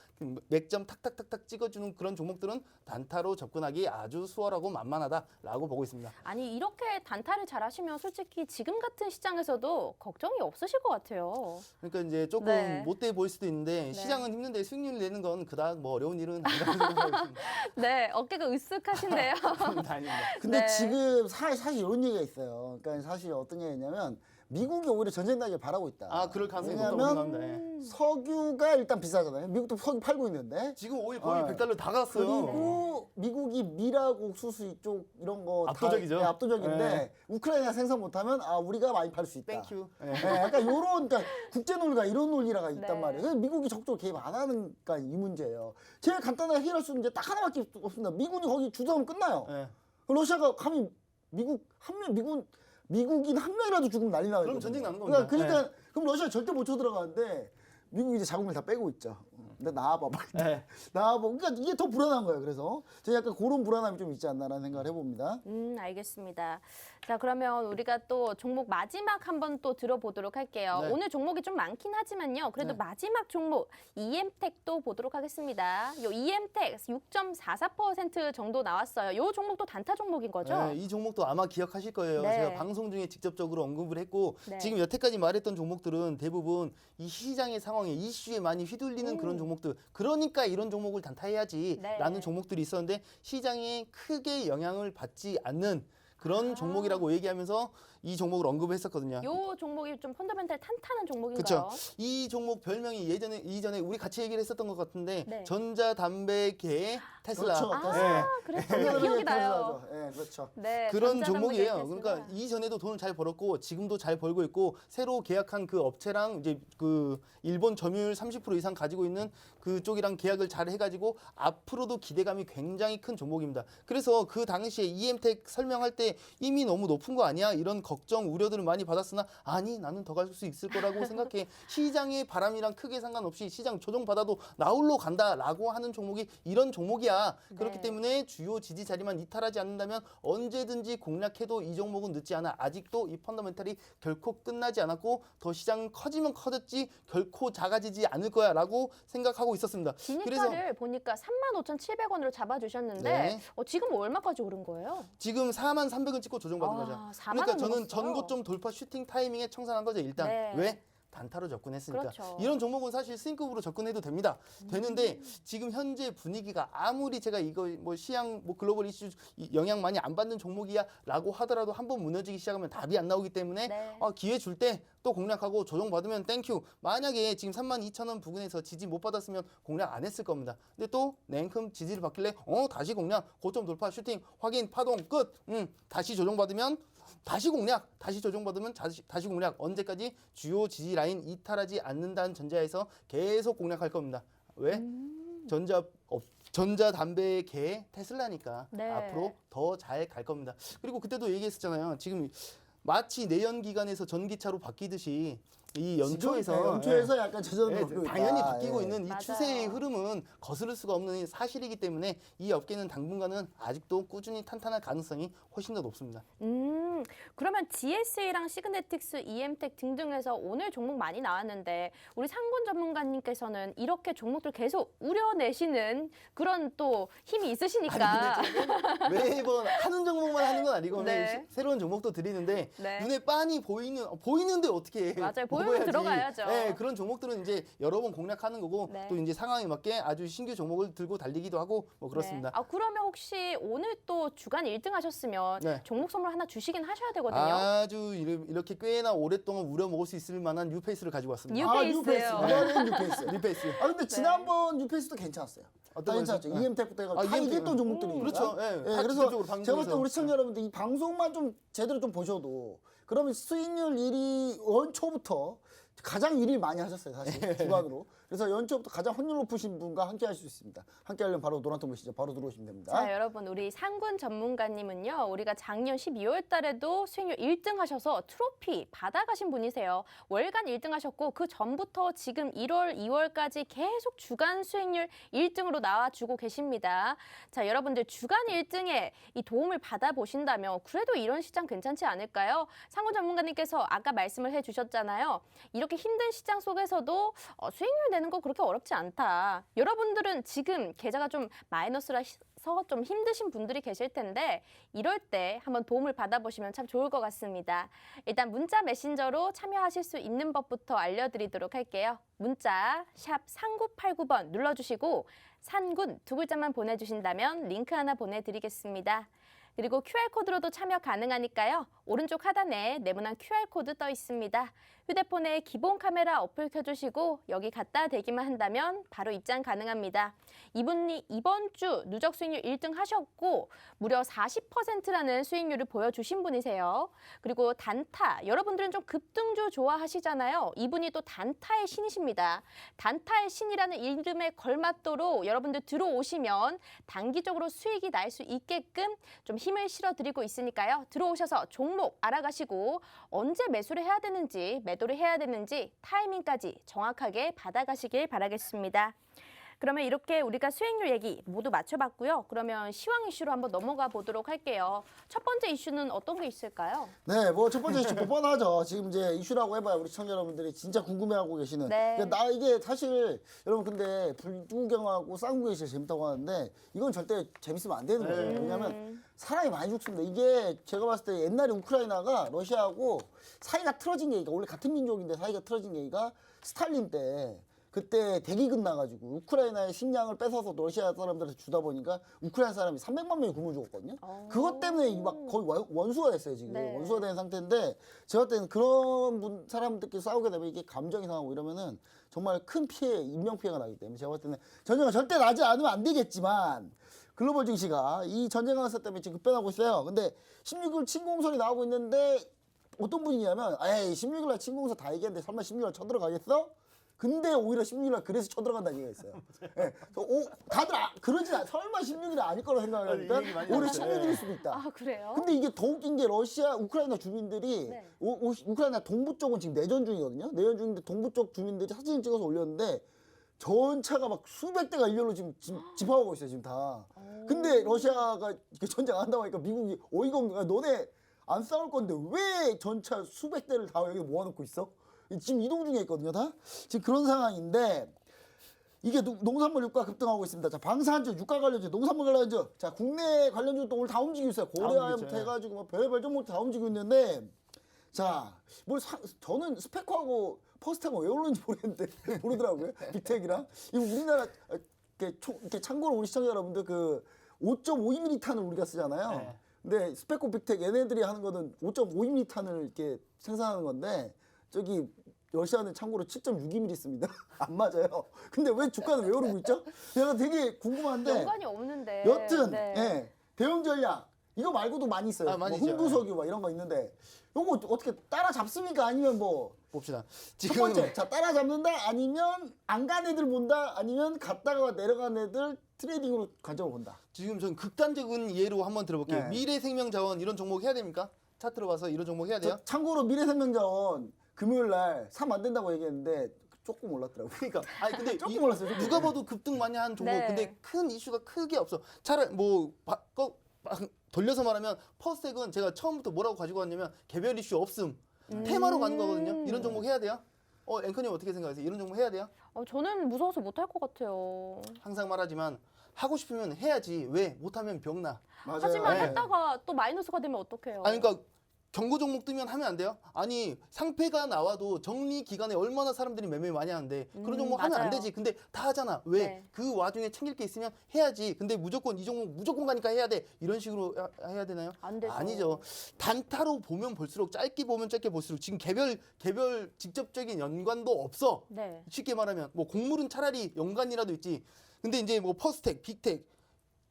S3: 맥점 탁탁탁탁 찍어주는 그런 종목들은 단타로 접근하기 아주 수월하고 만만하다라고 보고 있습니다.
S1: 아니 이렇게 단타를 잘 하시면 솔직히 지금 같은 시장에서도 걱정이 없으실 것 같아요.
S3: 그러니까 이제 조금
S1: 네.
S3: 못돼 보일 수도 있는데 시장은 힘든데 수익률 내는 건 그닥 뭐 어려운 일은 아니라고 생각하고 있습니다.
S1: 네, 어깨가 으쓱하신데요.
S3: 아닙니다.
S2: 근데
S1: 네.
S2: 지금 사실 이런 얘기가 있어요. 그러니까 사실 어떤 얘기냐면 미국이 오히려 전쟁 나길 바라고 있다.
S3: 그럴 가능성이 높다고
S2: 왜냐하면
S3: 생각합니다. 예.
S2: 석유가 일단 비싸잖아요. 미국도 석유 팔고 있는데.
S3: 지금 오일 거의 100달러 다 갔어요.
S2: 그리고 미국이 밀하고 옥수수 이쪽 이런 거
S3: 압도적이죠.
S2: 압도적인데
S3: 네.
S2: 우크라이나 생산 못하면 우리가 많이 팔 수 있다.
S3: 땡큐.
S2: 네, 약간 요런 그러니까 국제 논리가 이런 논리가 있단
S1: 네.
S2: 말이에요. 그래서 미국이 적극적으로 개입 안 하는가 이 문제예요. 제일 간단하게 해결할 수 있는 게 딱 하나밖에 없습니다. 미군이 거기 주도하면 끝나요.
S3: 예.
S2: 러시아가 감히 미국인 한 명이라도 죽으면 난리 나거든요.
S3: 그럼 전쟁 나는 겁니다.
S2: 그러니까 그럼 러시아 절대 못 쳐들어가는데 미국이 이제 자국민을 다 빼고 있죠. 근데 나와봐 빨리.
S3: 예.
S2: 나와봐. 그러니까 이게 더 불안한 거예요. 그래서 제가 약간 그런 불안함이 좀 있지 않나라는 생각을 해봅니다.
S1: 알겠습니다. 자, 그러면 우리가 또 종목 마지막 한번 또 들어보도록 할게요.
S3: 네.
S1: 오늘 종목이 좀 많긴 하지만요. 그래도
S2: 네.
S1: 마지막 종목 EM텍도 보도록 하겠습니다. 요 EM텍 6.44% 정도 나왔어요. 요 종목도 단타 종목인 거죠?
S3: 네, 이 종목도 아마 기억하실 거예요.
S1: 네.
S3: 제가 방송 중에 직접적으로 언급을 했고
S1: 네.
S3: 지금 여태까지 말했던 종목들은 대부분 이 시장의 상황에 이슈에 많이 휘둘리는 그런 종목들. 그러니까 이런 종목을 단타해야지
S1: 네.
S3: 라는 종목들이 있었는데 시장에 크게 영향을 받지 않는 그런 종목이라고 얘기하면서 이 종목을 언급했었거든요.
S1: 요 종목이 좀 펀더멘탈 탄탄한 종목인가요?
S3: 그렇죠. 이 종목 별명이 이전에 우리 같이 얘기를 했었던 것 같은데
S1: 네.
S3: 전자담배계의 테슬라.
S2: 그렇죠.
S3: 네.
S1: 그랬군요. 기억이 나요.
S2: 네, 그렇죠.
S1: 네,
S3: 그런
S1: 전자담배계
S3: 종목이에요.
S1: 테슬라.
S3: 그러니까 이전에도 돈을 잘 벌었고 지금도 잘 벌고 있고 새로 계약한 그 업체랑 이제 그 일본 점유율 30% 이상 가지고 있는 그쪽이랑 계약을 잘 해가지고 앞으로도 기대감이 굉장히 큰 종목입니다. 그래서 그 당시에 EM텍 설명할 때 이미 너무 높은 거 아니야? 이런 걱정, 우려들을 많이 받았으나 아니 나는 더 갈 수 있을 거라고 생각해. 시장의 바람이랑 크게 상관없이 시장 조정받아도 나홀로 간다라고 하는 종목이 이런 종목이야. 그렇기
S1: 네.
S3: 때문에 주요 지지 자리만 이탈하지 않는다면 언제든지 공략해도 이 종목은 늦지 않아. 아직도 이 펀더멘탈이 결코 끝나지 않았고 더 시장은 커지면 커졌지 결코 작아지지 않을 거야라고 생각하고 있었습니다.
S1: 진입가를 보니까 35,700원으로 잡아주셨는데
S3: 네.
S1: 지금 얼마까지 오른 거예요?
S3: 지금 43,300원 찍고 조정받은 거죠.
S1: 4만
S3: 그러니까
S1: 원
S3: 저는
S1: 넘었어요.
S3: 전고점 돌파 슈팅 타이밍에 청산한 거죠. 일단
S1: 네.
S3: 왜? 단타로 접근했으니까.
S1: 그렇죠.
S3: 이런 종목은 사실 스윙급으로 접근해도 됩니다. 되는데 지금 현재 분위기가 아무리 제가 이거 뭐 시향 뭐 글로벌 이슈 영향 많이 안 받는 종목이야라고 하더라도 한번 무너지기 시작하면 답이 안 나오기 때문에
S1: 네.
S3: 기회 줄 때 또 공략하고 조정받으면 땡큐. 만약에 지금 32,000원 부근에서 지지 못 받았으면 공략 안 했을 겁니다. 근데 또 냉큼 지지를 받길래 다시 공략 고점 돌파 슈팅 확인 파동 끝. 다시 조정받으면 다시 공략, 다시 조정받으면 다시 공략. 언제까지 주요 지지 라인 이탈하지 않는다는 전제하에서 계속 공략할 겁니다. 왜? 전자담배의 개 테슬라니까
S1: 네.
S3: 앞으로 더 잘 갈 겁니다. 그리고 그때도 얘기했었잖아요. 지금 마치 내연 기관에서 전기차로 바뀌듯이 이 연초에서
S2: 약간 제자리로 바뀌고 있다.
S3: 당연히 바뀌고 있는 이
S1: 맞아요.
S3: 추세의 흐름은 거스를 수가 없는 사실이기 때문에 이 업계는 당분간은 아직도 꾸준히 탄탄할 가능성이 훨씬 더 높습니다.
S1: 그러면 GSA랑 시그네틱스, EM텍 등등에서 오늘 종목 많이 나왔는데 우리 상군 전문가님께서는 이렇게 종목들 계속 우려내시는 그런 또 힘이 있으시니까
S3: 매번 하는 종목만 하는 건 아니고
S1: 네.
S3: 새로운 종목도 드리는데
S1: 네.
S3: 눈에 빤히 보이는데 어떻게 해?
S1: 맞아요. 보이면
S3: 먹어야지.
S1: 들어가야죠.
S3: 네, 그런 종목들은 이제 여러 번 공략하는 거고
S1: 네.
S3: 또 이제 상황에 맞게 아주 신규 종목을 들고 달리기도 하고 뭐 그렇습니다.
S1: 네. 그러면 혹시 오늘 또 주간 1등 하셨으면
S3: 네.
S1: 종목 선물 하나 주시긴 하셔야 되거든요.
S3: 아주 이렇게 꽤나 오랫동안 우려 먹을 수 있을 만한 뉴페이스를 가지고 왔습니다.
S1: 뉴페이스요.
S2: 이번엔 뉴페이스.
S3: 뉴페이스.
S2: 근데 지난번 뉴페이스도 괜찮았어요.
S3: 어떤
S2: 다 괜찮았죠.
S3: 거였어요?
S2: EM텍부터 해가지고 다
S3: EM텍.
S2: 이겼던 종목들이니까.
S3: 그렇죠. 예, 다
S2: 그래서
S3: 기술적으로 방송에서.
S2: 제가 볼 때 우리 시청자 여러분들 이 방송만 좀 제대로 좀 보셔도 그러면 수익률 1위 연초부터 가장 일을 많이 하셨어요, 사실 주간으로. 그래서 연초부터 가장 확률 높으신 분과 함께 할 수 있습니다. 함께 하려면 바로 노란통 메시지 바로 들어오시면 됩니다.
S1: 자, 여러분 우리 상군 전문가님은요. 우리가 작년 12월 달에도 수익률 1등 하셔서 트로피 받아가신 분이세요. 월간 1등 하셨고 그 전부터 지금 1월, 2월까지 계속 주간 수익률 1등으로 나와주고 계십니다. 자, 여러분들 주간 1등에 이 도움을 받아보신다면 그래도 이런 시장 괜찮지 않을까요? 상군 전문가님께서 아까 말씀을 해주셨잖아요. 이렇게 힘든 시장 속에서도 수익률 내는 거 그렇게 어렵지 않다. 여러분들은 지금 계좌가 좀 마이너스라서 좀 힘드신 분들이 계실 텐데 이럴 때 한번 도움을 받아보시면 참 좋을 것 같습니다. 일단 문자 메신저로 참여하실 수 있는 법부터 알려드리도록 할게요. 문자 샵 3989번 눌러주시고 산군 두 글자만 보내주신다면 링크 하나 보내드리겠습니다. 그리고 QR코드로도 참여 가능하니까요. 오른쪽 하단에 네모난 QR코드 떠 있습니다. 휴대폰에 기본 카메라 어플 켜주시고 여기 갖다 대기만 한다면 바로 입장 가능합니다. 이분이 이번 주 누적 수익률 1등 하셨고 무려 40%라는 수익률을 보여주신 분이세요. 그리고 단타, 여러분들은 좀 급등주 좋아하시잖아요. 이분이 또 단타의 신이십니다. 단타의 신이라는 이름에 걸맞도록 여러분들 들어오시면 단기적으로 수익이 날 수 있게끔 좀 힘을 실어드리고 있으니까요. 들어오셔서 종목 알아가시고 언제 매수를 해야 되는지 매도를 해야 되는지 타이밍까지 정확하게 받아가시길 바라겠습니다. 그러면 이렇게 우리가 수익률 얘기 모두 맞춰봤고요. 그러면 시황 이슈로 한번 넘어가 보도록 할게요. 첫 번째 이슈는 어떤 게 있을까요?
S2: 네, 뭐 첫 번째 이슈 뻔하죠. 지금 이제 이슈라고 해봐야 우리 시청자 여러분들이 진짜 궁금해하고 계시는.
S1: 네.
S2: 그러니까 나 이게 사실 여러분 근데 불구경하고 싸움구경이 진짜 재밌다고 하는데 이건 절대 재밌으면 안 되는 거예요. 왜냐하면 사람이 많이 죽습니다. 이게 제가 봤을 때 옛날에 우크라이나가 러시아하고 사이가 틀어진 계기가 원래 같은 민족인데 사이가 틀어진 계기가 스탈린 때. 그때 대기근 나가지고 우크라이나의 식량을 뺏어서 러시아 사람들한테 주다 보니까 우크라이나 사람이 300만 명이 굶어 죽었거든요. 그것 때문에 막 거의 원수가 됐어요 지금.
S1: 네.
S2: 원수가 된 상태인데 제가 볼 때는 그런 사람들끼리 싸우게 되면 이게 감정이 상하고 이러면은 정말 큰 피해, 인명 피해가 나기 때문에 제가 볼 때는 전쟁은 절대 나지 않으면 안 되겠지만 글로벌 증시가 이 전쟁 강세 때문에 지금 급변하고 있어요. 근데 16일 침공설이 나오고 있는데 어떤 분이냐면 에이 16일날 침공설 다 얘기했는데 설마 16일날 쳐들어가겠어? 근데 오히려 16일 그래서 쳐들어간다는 얘기가 있어요. 예. 다들 그러진 않아. 설마 16일이 아닐 거라 생각하니까
S3: 아니, 이 얘기 많이
S2: 오히려
S3: 나왔어요.
S2: 16일일 수도 있다.
S1: 아, 그래요?
S2: 근데 이게 더 웃긴 게 러시아, 우크라이나 주민들이
S1: 네.
S2: 우크라이나 동부 쪽은 지금 내전 중이거든요. 내전 중인데 동부 쪽 주민들이 사진 찍어서 올렸는데 전차가 막 수백 대가 일렬로 지금 집합하고 있어요, 지금 다. 근데 러시아가 이렇게 전쟁 안 한다고 하니까 미국이 어이가 없는 거야. 너네 안 싸울 건데 왜 전차 수백 대를 다 여기 모아놓고 있어? 지금 이동 중에 있거든요, 다. 지금 그런 상황인데 이게 농산물 유가 급등하고 있습니다. 자, 방산주, 유가 관련주, 농산물 관련주. 자, 국내 관련주도 오늘 다 움직이고 있어요. 고려아연부터 해가지고 뭐 별의별 종목 다 움직이고 있는데 자, 저는 스펙하고 퍼스트하고 왜 오르는지 모르겠는데 모르더라고요. 빅텍이랑. 이거 우리나라 이렇게 참고로 우리 시청자 여러분들 그 5.52mm 탄을 우리가 쓰잖아요.
S3: 네.
S2: 근데 스펙고 빅텍 얘네들이 하는 거는 5.52mm 탄을 이렇게 생산하는 건데 저기 러시아는 참고로 7.62mm 씁니다. 안 맞아요. 근데 왜 주가는 왜 오르고 있죠? 내가 되게 궁금한데
S1: 연관이 없는데.
S2: 여튼
S1: 네.
S2: 예, 대응 전략 이거 말고도 많이 있어요.
S3: 아, 많이
S2: 뭐
S3: 있죠.
S2: 흥부석유 막 이런 거 있는데 요거 어떻게 따라 잡습니까? 아니면 뭐
S3: 봅시다.
S2: 첫
S3: 지금
S2: 번째, 자 따라 잡는다 아니면 안 간 애들 본다 아니면 갔다가 내려간 애들 트레이딩으로 관점을 본다.
S3: 지금 전 극단적인 예로 한번 들어볼게요.
S2: 네.
S3: 미래생명자원 이런 종목 해야 됩니까? 차트로 봐서 이런 종목 해야 돼요?
S2: 참고로 미래생명자원 금요일 날 사면 안 된다고 얘기했는데 조금 올랐더라고요.
S3: 그러니까 아니 근데
S2: 조금 올랐어요. 조금.
S3: 누가 봐도 급등 많이 한 종목.
S1: 네.
S3: 근데 큰 이슈가 크게 없어. 차라리 뭐 돌려서 말하면 퍼스텍은 제가 처음부터 뭐라고 가지고 왔냐면 개별 이슈 없음. 테마로 가는 거거든요. 이런 종목 해야 돼요? 앵커님 어떻게 생각하세요? 이런 종목 해야 돼요?
S1: 저는 무서워서 못 할 것 같아요.
S3: 항상 말하지만 하고 싶으면 해야지. 왜? 못하면 병나.
S2: 맞아요.
S1: 하지만
S3: 네.
S1: 했다가 또 마이너스가 되면 어떡해요?
S3: 아니 그러니까 경고 종목 뜨면 하면 안 돼요? 아니 상패가 나와도 정리 기간에 얼마나 사람들이 매매 많이 하는데 그런 종목 하면 안
S1: 맞아요.
S3: 되지. 근데 다 하잖아. 왜?
S1: 네.
S3: 그 와중에 챙길 게 있으면 해야지. 근데 무조건 이 종목 무조건 가니까 해야 돼. 이런 식으로 해야 되나요?
S1: 안 되죠.
S3: 아니죠. 단타로 보면 볼수록 짧게 보면 짧게 볼수록 지금 개별 직접적인 연관도 없어.
S1: 네.
S3: 쉽게 말하면 뭐 곡물은 차라리 연관이라도 있지. 근데 이제 뭐 퍼스텍, 빅텍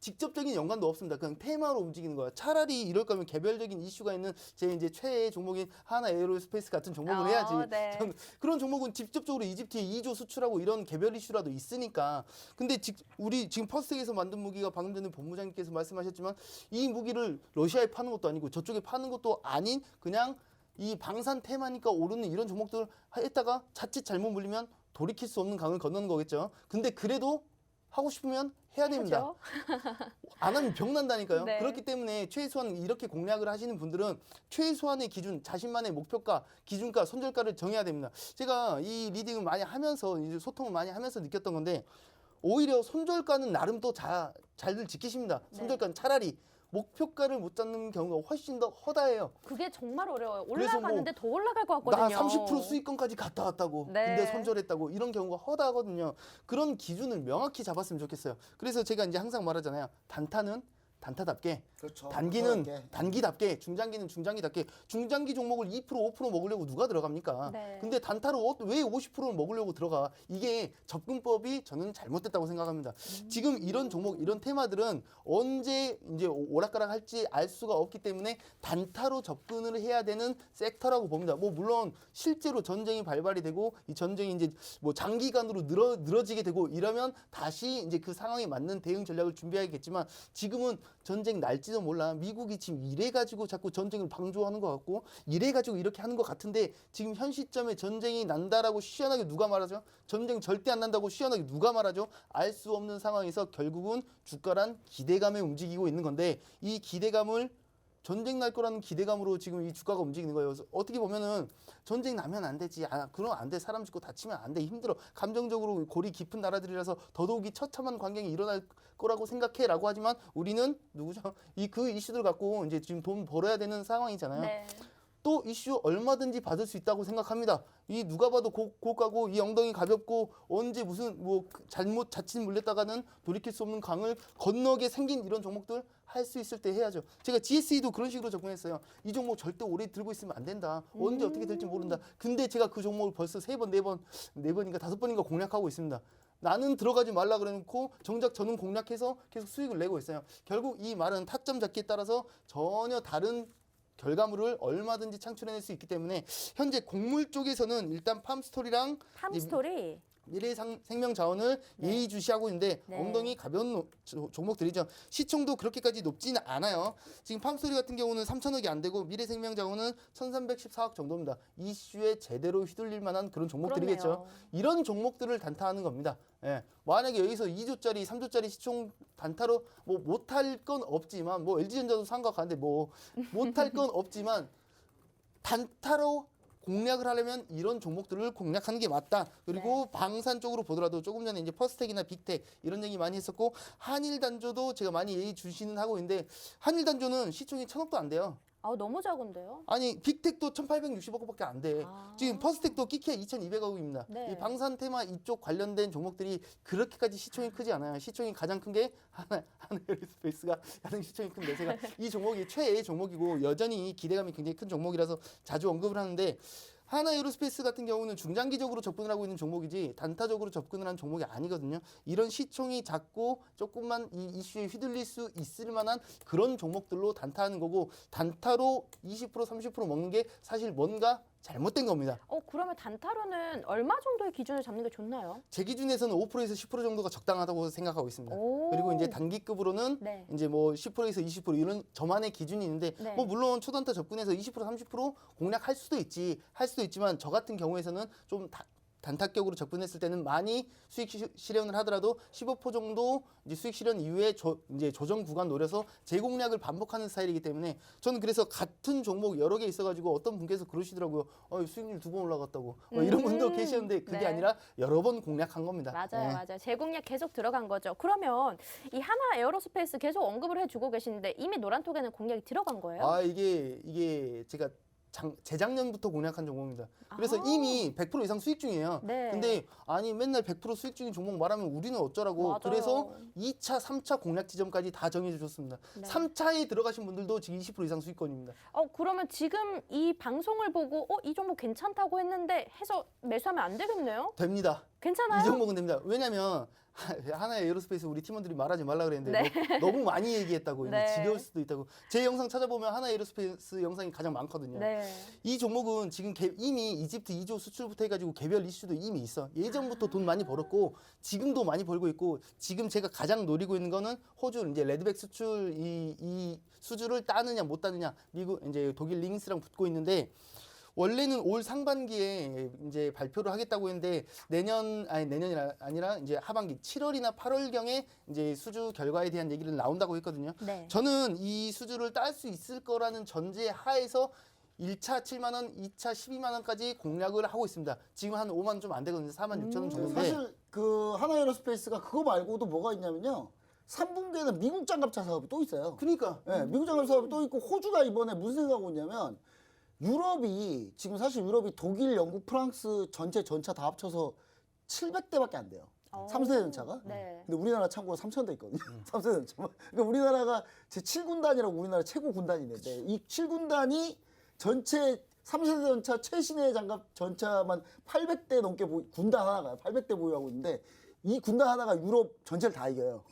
S3: 직접적인 연관도 없습니다. 그냥 테마로 움직이는 거야. 차라리 이럴 거면 개별적인 이슈가 있는 제 이제 최애 종목인 하나 에어로스페이스 같은 종목을 해야지.
S1: 네.
S3: 그런 종목은 직접적으로 이집트에 2조 수출하고 이런 개별 이슈라도 있으니까. 근데 우리 지금 퍼스텍에서 만든 무기가 방금 전에 본부장님께서 말씀하셨지만 이 무기를 러시아에 파는 것도 아니고 저쪽에 파는 것도 아닌 그냥 이 방산 테마니까 오르는 이런 종목들을 했다가 자칫 잘못 물리면 돌이킬 수 없는 강을 건너는 거겠죠. 근데 그래도 하고 싶으면 해야 됩니다.
S1: 하죠?
S3: 안 하면 병 난다니까요.
S1: 네.
S3: 그렇기 때문에 최소한 이렇게 공략을 하시는 분들은 최소한의 기준, 자신만의 목표가, 기준가, 손절가를 정해야 됩니다. 제가 이 리딩을 많이 하면서 이제 소통을 많이 하면서 느꼈던 건데 오히려 손절가는 나름 또 잘들 지키십니다.
S1: 네.
S3: 손절가는 차라리 목표가를 못 잡는 경우가 훨씬 더 허다해요.
S1: 그게 정말 어려워요.
S3: 그래서
S1: 올라가는데
S3: 뭐
S1: 더 올라갈 것 같거든요.
S3: 나 30% 수익권까지 갔다 왔다고.
S1: 네.
S3: 근데 손절했다고. 이런 경우가 허다하거든요. 그런 기준을 명확히 잡았으면 좋겠어요. 그래서 제가 이제 항상 말하잖아요. 단타는 단타답게,
S2: 그렇죠.
S3: 단기는
S2: 그렇게.
S3: 단기답게, 중장기는 중장기답게. 중장기 종목을 2% 5% 먹으려고 누가 들어갑니까?
S1: 네.
S3: 근데 단타로 왜 50%를 먹으려고 들어가? 이게 접근법이 저는 잘못됐다고 생각합니다. 지금 이런 종목, 이런 테마들은 언제 이제 오락가락 할지 알 수가 없기 때문에 단타로 접근을 해야 되는 섹터라고 봅니다. 뭐 물론 실제로 전쟁이 발발이 되고 이 전쟁이 이제 뭐 장기간으로 늘어지게 되고 이러면 다시 이제 그 상황에 맞는 대응 전략을 준비해야겠지만 지금은 전쟁 날지도 몰라. 미국이 지금 이래가지고 자꾸 전쟁을 방조하는 것 같고 이래가지고 이렇게 하는 것 같은데 지금 현 시점에 전쟁이 난다라고 시원하게 누가 말하죠? 전쟁 절대 안 난다고 시원하게 누가 말하죠? 알 수 없는 상황에서 결국은 주가란 기대감에 움직이고 있는 건데 이 기대감을 전쟁 날 거라는 기대감으로 지금 이 주가가 움직이는 거예요. 그래서 어떻게 보면은 전쟁 나면 안 되지. 그러면 안 돼. 사람 죽고 다치면 안 돼. 힘들어. 감정적으로 골이 깊은 나라들이라서 더더욱이 처참한 광경이 일어날 거라고 생각해라고 하지만 우리는 누구죠? 그 이슈들 갖고 이제 지금 돈 벌어야 되는 상황이잖아요.
S1: 네.
S3: 또 이슈 얼마든지 받을 수 있다고 생각합니다. 이 누가 봐도 고가고 이 엉덩이 가볍고 언제 무슨 뭐 자칫 물렸다가는 돌이킬 수 없는 강을 건너게 생긴 이런 종목들 할 수 있을 때 해야죠. 제가 GSE도 그런 식으로 접근했어요. 이 종목 절대 오래 들고 있으면 안 된다. 언제 어떻게 될지 모른다. 근데 제가 그 종목을 벌써 3번, 4번인가 5번인가 공략하고 있습니다. 나는 들어가지 말라 그래놓고 정작 저는 공략해서 계속 수익을 내고 있어요. 결국 이 말은 타점 잡기에 따라서 전혀 다른 결과물을 얼마든지 창출해낼 수 있기 때문에 현재 곡물 쪽에서는 일단 팜스토리랑
S1: 팜스토리.
S3: 미래생명자원을 예의주시하고 있는데
S1: 네.
S3: 엉덩이 가벼운 종목들이죠. 시총도 그렇게까지 높지는 않아요. 지금 팜스토리 같은 경우는 3천억이 안 되고 미래생명자원은 1,314억 정도입니다. 이슈에 제대로 휘둘릴 만한 그런 종목들이겠죠.
S1: 그러네요.
S3: 이런 종목들을 단타하는 겁니다. 예. 만약에 여기서 2조짜리, 3조짜리 시총 단타로 뭐 못할 건 없지만 뭐 LG전자도 상각하는데 뭐 못할 건 없지만 단타로 공략을 하려면 이런 종목들을 공략하는 게 맞다. 그리고 방산 쪽으로 보더라도 조금 전에 이제 퍼스텍이나 빅텍 이런 얘기 많이 했었고 한일단조도 제가 많이 예의 주시는 하고 있는데 한일단조는 시총이 1,000억도 안 돼요.
S1: 아, 너무 작은데요?
S3: 아니 빅텍도 1,860억밖에 안 돼.
S1: 아.
S3: 지금 퍼스텍도 끼키야 2,200억입니다.
S1: 네.
S3: 이 방산 테마 이쪽 관련된 종목들이 그렇게까지 시총이 크지 않아요. 시총이 가장 큰 게 하나에어스페이스가 가장 시총이 큰데 제가 이 종목이 최애 종목이고 여전히 기대감이 굉장히 큰 종목이라서 자주 언급을 하는데 하나에어로스페이스 같은 경우는 중장기적으로 접근을 하고 있는 종목이지 단타적으로 접근을 한 종목이 아니거든요. 이런 시총이 작고 조금만 이 이슈에 휘둘릴 수 있을 만한 그런 종목들로 단타하는 거고 단타로 20% 30% 먹는 게 사실 뭔가 잘못된 겁니다.
S1: 그러면 단타로는 얼마 정도의 기준을 잡는 게 좋나요?
S3: 제 기준에서는 5%에서 10% 정도가 적당하다고 생각하고 있습니다.
S1: 오.
S3: 그리고 이제 단기급으로는
S1: 네.
S3: 이제 뭐 10%에서 20% 이런 저만의 기준이 있는데
S1: 네.
S3: 뭐 물론 초단타 접근해서 20% 30% 공략할 수도 있지만 저 같은 경우에서는 좀 단타격으로 접근했을 때는 많이 수익 실현을 하더라도 15% 정도 이제 수익 실현 이후에 이제 조정 구간 노려서 재공략을 반복하는 스타일이기 때문에 저는 그래서 같은 종목 여러 개 있어가지고 어떤 분께서 그러시더라고요. 수익률 2번 올라갔다고 이런 분도 계시는데 그게
S1: 네.
S3: 아니라 여러 번 공략한 겁니다.
S1: 맞아요,
S3: 네.
S1: 맞아요. 재공략 계속 들어간 거죠. 그러면 이 하나 에어로스페이스 계속 언급을 해주고 계시는데 이미 노란톡에는 공략이 들어간 거예요?
S3: 이게 제가 재작년부터 공략한 종목입니다. 그래서 이미 100% 이상 수익 중이에요.
S1: 네.
S3: 근데 아니 맨날 100% 수익 중인 종목 말하면 우리는 어쩌라고.
S1: 맞아요.
S3: 그래서 2차, 3차 공략 지점까지 다 정해 주셨습니다.
S1: 네.
S3: 3차에 들어가신 분들도 지금 20% 이상 수익권입니다.
S1: 그러면 지금 이 방송을 보고 이 종목 괜찮다고 했는데 해서 매수하면 안 되겠네요?
S3: 됩니다.
S1: 괜찮아요?
S3: 이 종목은 됩니다. 왜냐면 하나의 에어로스페이스 우리 팀원들이 말하지 말라 그랬는데 너무 많이 얘기했다고 이제
S1: 네.
S3: 지겨울 수도 있다고. 제 영상 찾아보면 하나의 에어로스페이스 영상이 가장 많거든요.
S1: 네.
S3: 이 종목은 지금 이미 이집트 2조 수출부터 해가지고 개별 이슈도 이미 있어. 예전부터 돈 많이 벌었고 지금도 많이 벌고 있고 지금 제가 가장 노리고 있는 거는 호주 이제 레드백 수출 이 수주를 따느냐 못 따느냐 미국 이제 독일 링스랑 붙고 있는데 원래는 올 상반기에 이제 발표를 하겠다고 했는데 내년이 아니라 이제 하반기 7월이나 8월경에 이제 수주 결과에 대한 얘기를 나온다고 했거든요.
S1: 네.
S3: 저는 이 수주를 딸 수 있을 거라는 전제 하에서 1차 7만 원, 2차 12만 원까지 공략을 하고 있습니다. 지금 한 5만 원 좀 안 되거든요. 4만 6천 원 정도인데.
S2: 사실 그 하나에어로스페이스가 그거 말고도 뭐가 있냐면요. 3분기에는 미국 장갑차 사업이 또 있어요.
S3: 그러니까
S2: 네, 미국 장갑차 사업이 또 있고 호주가 이번에 무슨 생각하고 있냐면 유럽이 지금 사실 유럽이 독일, 영국, 프랑스 전체 전차 다 합쳐서 700대밖에 안 돼요. 3세대 전차가.
S1: 네.
S2: 근데 우리나라 참고로 3,000대 있거든요. 3세대 전차. 그러니까 우리나라가 제 7군단이라고 우리나라 최고 군단이 있는데 이 7군단이 전체 3세대 전차 최신의 장갑 전차만 800대 넘게 군단 하나가 800대 보유하고 있는데 이 군단 하나가 유럽 전체를 다 이겨요.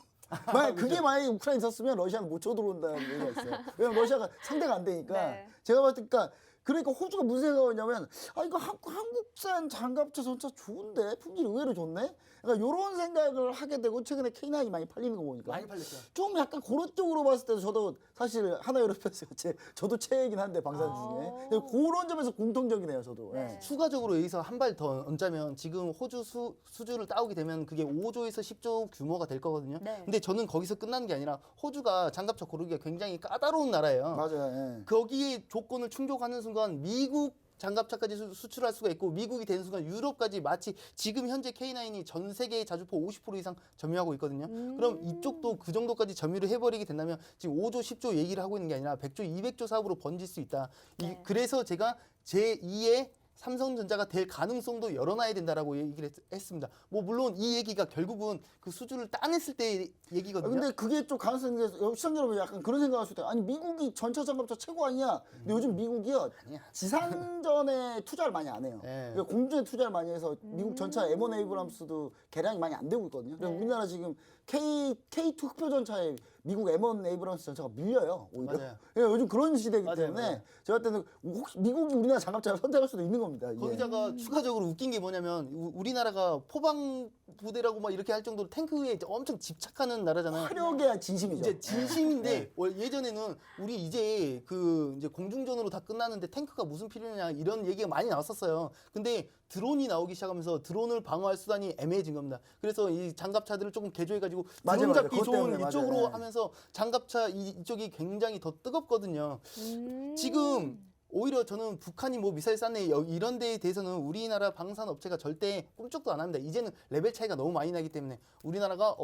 S2: 만약 그게 만약에 우크라이나 있었으면 러시아는 못 쳐들어온다는 얘기가 있어요. 왜냐면 러시아가 상대가 안 되니까.
S1: 네.
S2: 제가 봤을 때 그러니까 호주가 무슨 생각이냐면 이거 한국산 장갑차 전차 좋은데 품질이 의외로 좋네. 그러니까 이런 생각을 하게 되고 최근에 K9이 많이 팔리는 거 보니까
S3: 많이 팔렸어요.
S2: 좀 약간 그런 쪽으로 봤을 때도 저도 사실 하나에어로스페이스가 저도 최애긴 한데 방산 중에 그런 점에서 공통적이네요. 저도.
S1: 네.
S3: 추가적으로 여기서 한 발 더 얹자면 지금 호주 수주를 따오게 되면 그게 5조에서 10조 규모가 될 거거든요.
S1: 네.
S3: 근데 저는 거기서 끝나는 게 아니라 호주가 장갑차 고르기가 굉장히 까다로운 나라예요.
S2: 맞아요. 예.
S3: 거기에 조건을 충족하는 순간 미국 장갑차까지 수출할 수가 있고 미국이 되는 순간 유럽까지 마치 지금 현재 K9이 전 세계의 자주포 50% 이상 점유하고 있거든요. 그럼 이쪽도 그 정도까지 점유를 해버리게 된다면 지금 5조, 10조 얘기를 하고 있는 게 아니라 100조, 200조 사업으로 번질 수 있다.
S1: 네.
S3: 그래서 제가 제2의 삼성전자가 될 가능성도 열어놔야 된다라고 얘기를 했습니다. 뭐 물론 이 얘기가 결국은 그 수주를 따냈을 때 얘기거든요.
S2: 근데 그게 좀 가능성이 시청자 여러분 약간 그런 생각할 수 있다. 아니 미국이 전차 장갑차 최고 아니야? 근데 요즘 미국이요 지상전에 투자를 많이 안 해요.
S3: 네.
S2: 그러니까 공중에 투자를 많이 해서 미국 전차 M1 에이브람스도 개량이 많이 안 되고 있거든요. 그래서
S1: 네.
S2: 우리나라 지금 K2 흑표 전차에 미국 M1 에이브럼스 전차가 밀려요. 오히려.
S3: 맞아요.
S2: 왜냐면 요즘 그런 시대이기
S3: 맞아요,
S2: 때문에
S3: 맞아요.
S2: 제가 때는 혹시 미국이 우리나라 장갑차를 선택할 수도 있는 겁니다. 이게.
S3: 거기다가 추가적으로 웃긴 게 뭐냐면 우리나라가 포방 부대라고 막 이렇게 할 정도로 탱크에 엄청 집착하는 나라잖아요.
S2: 화력의 진심이죠.
S3: 이제 진심인데
S2: 네.
S3: 예전에는 우리 이제 그 이제 공중전으로 다 끝났는데 탱크가 무슨 필요냐 이런 얘기가 많이 나왔었어요. 근데 드론이 나오기 시작하면서 드론을 방어할 수단이 애매해진 겁니다. 그래서 이 장갑차들을 조금 개조해가지고
S2: 맞아요,
S3: 드론
S2: 맞아요.
S3: 잡기
S2: 그것
S3: 좋은
S2: 때문에,
S3: 이쪽으로
S2: 맞아요.
S3: 하면서 장갑차 이쪽이 굉장히 더 뜨겁거든요.
S1: 음.
S3: 지금 오히려 저는 북한이 뭐 미사일 쐈네 이런 데에 대해서는 우리나라 방산 업체가 절대 꿈쩍도 안 합니다. 이제는 레벨 차이가 너무 많이 나기 때문에 우리나라가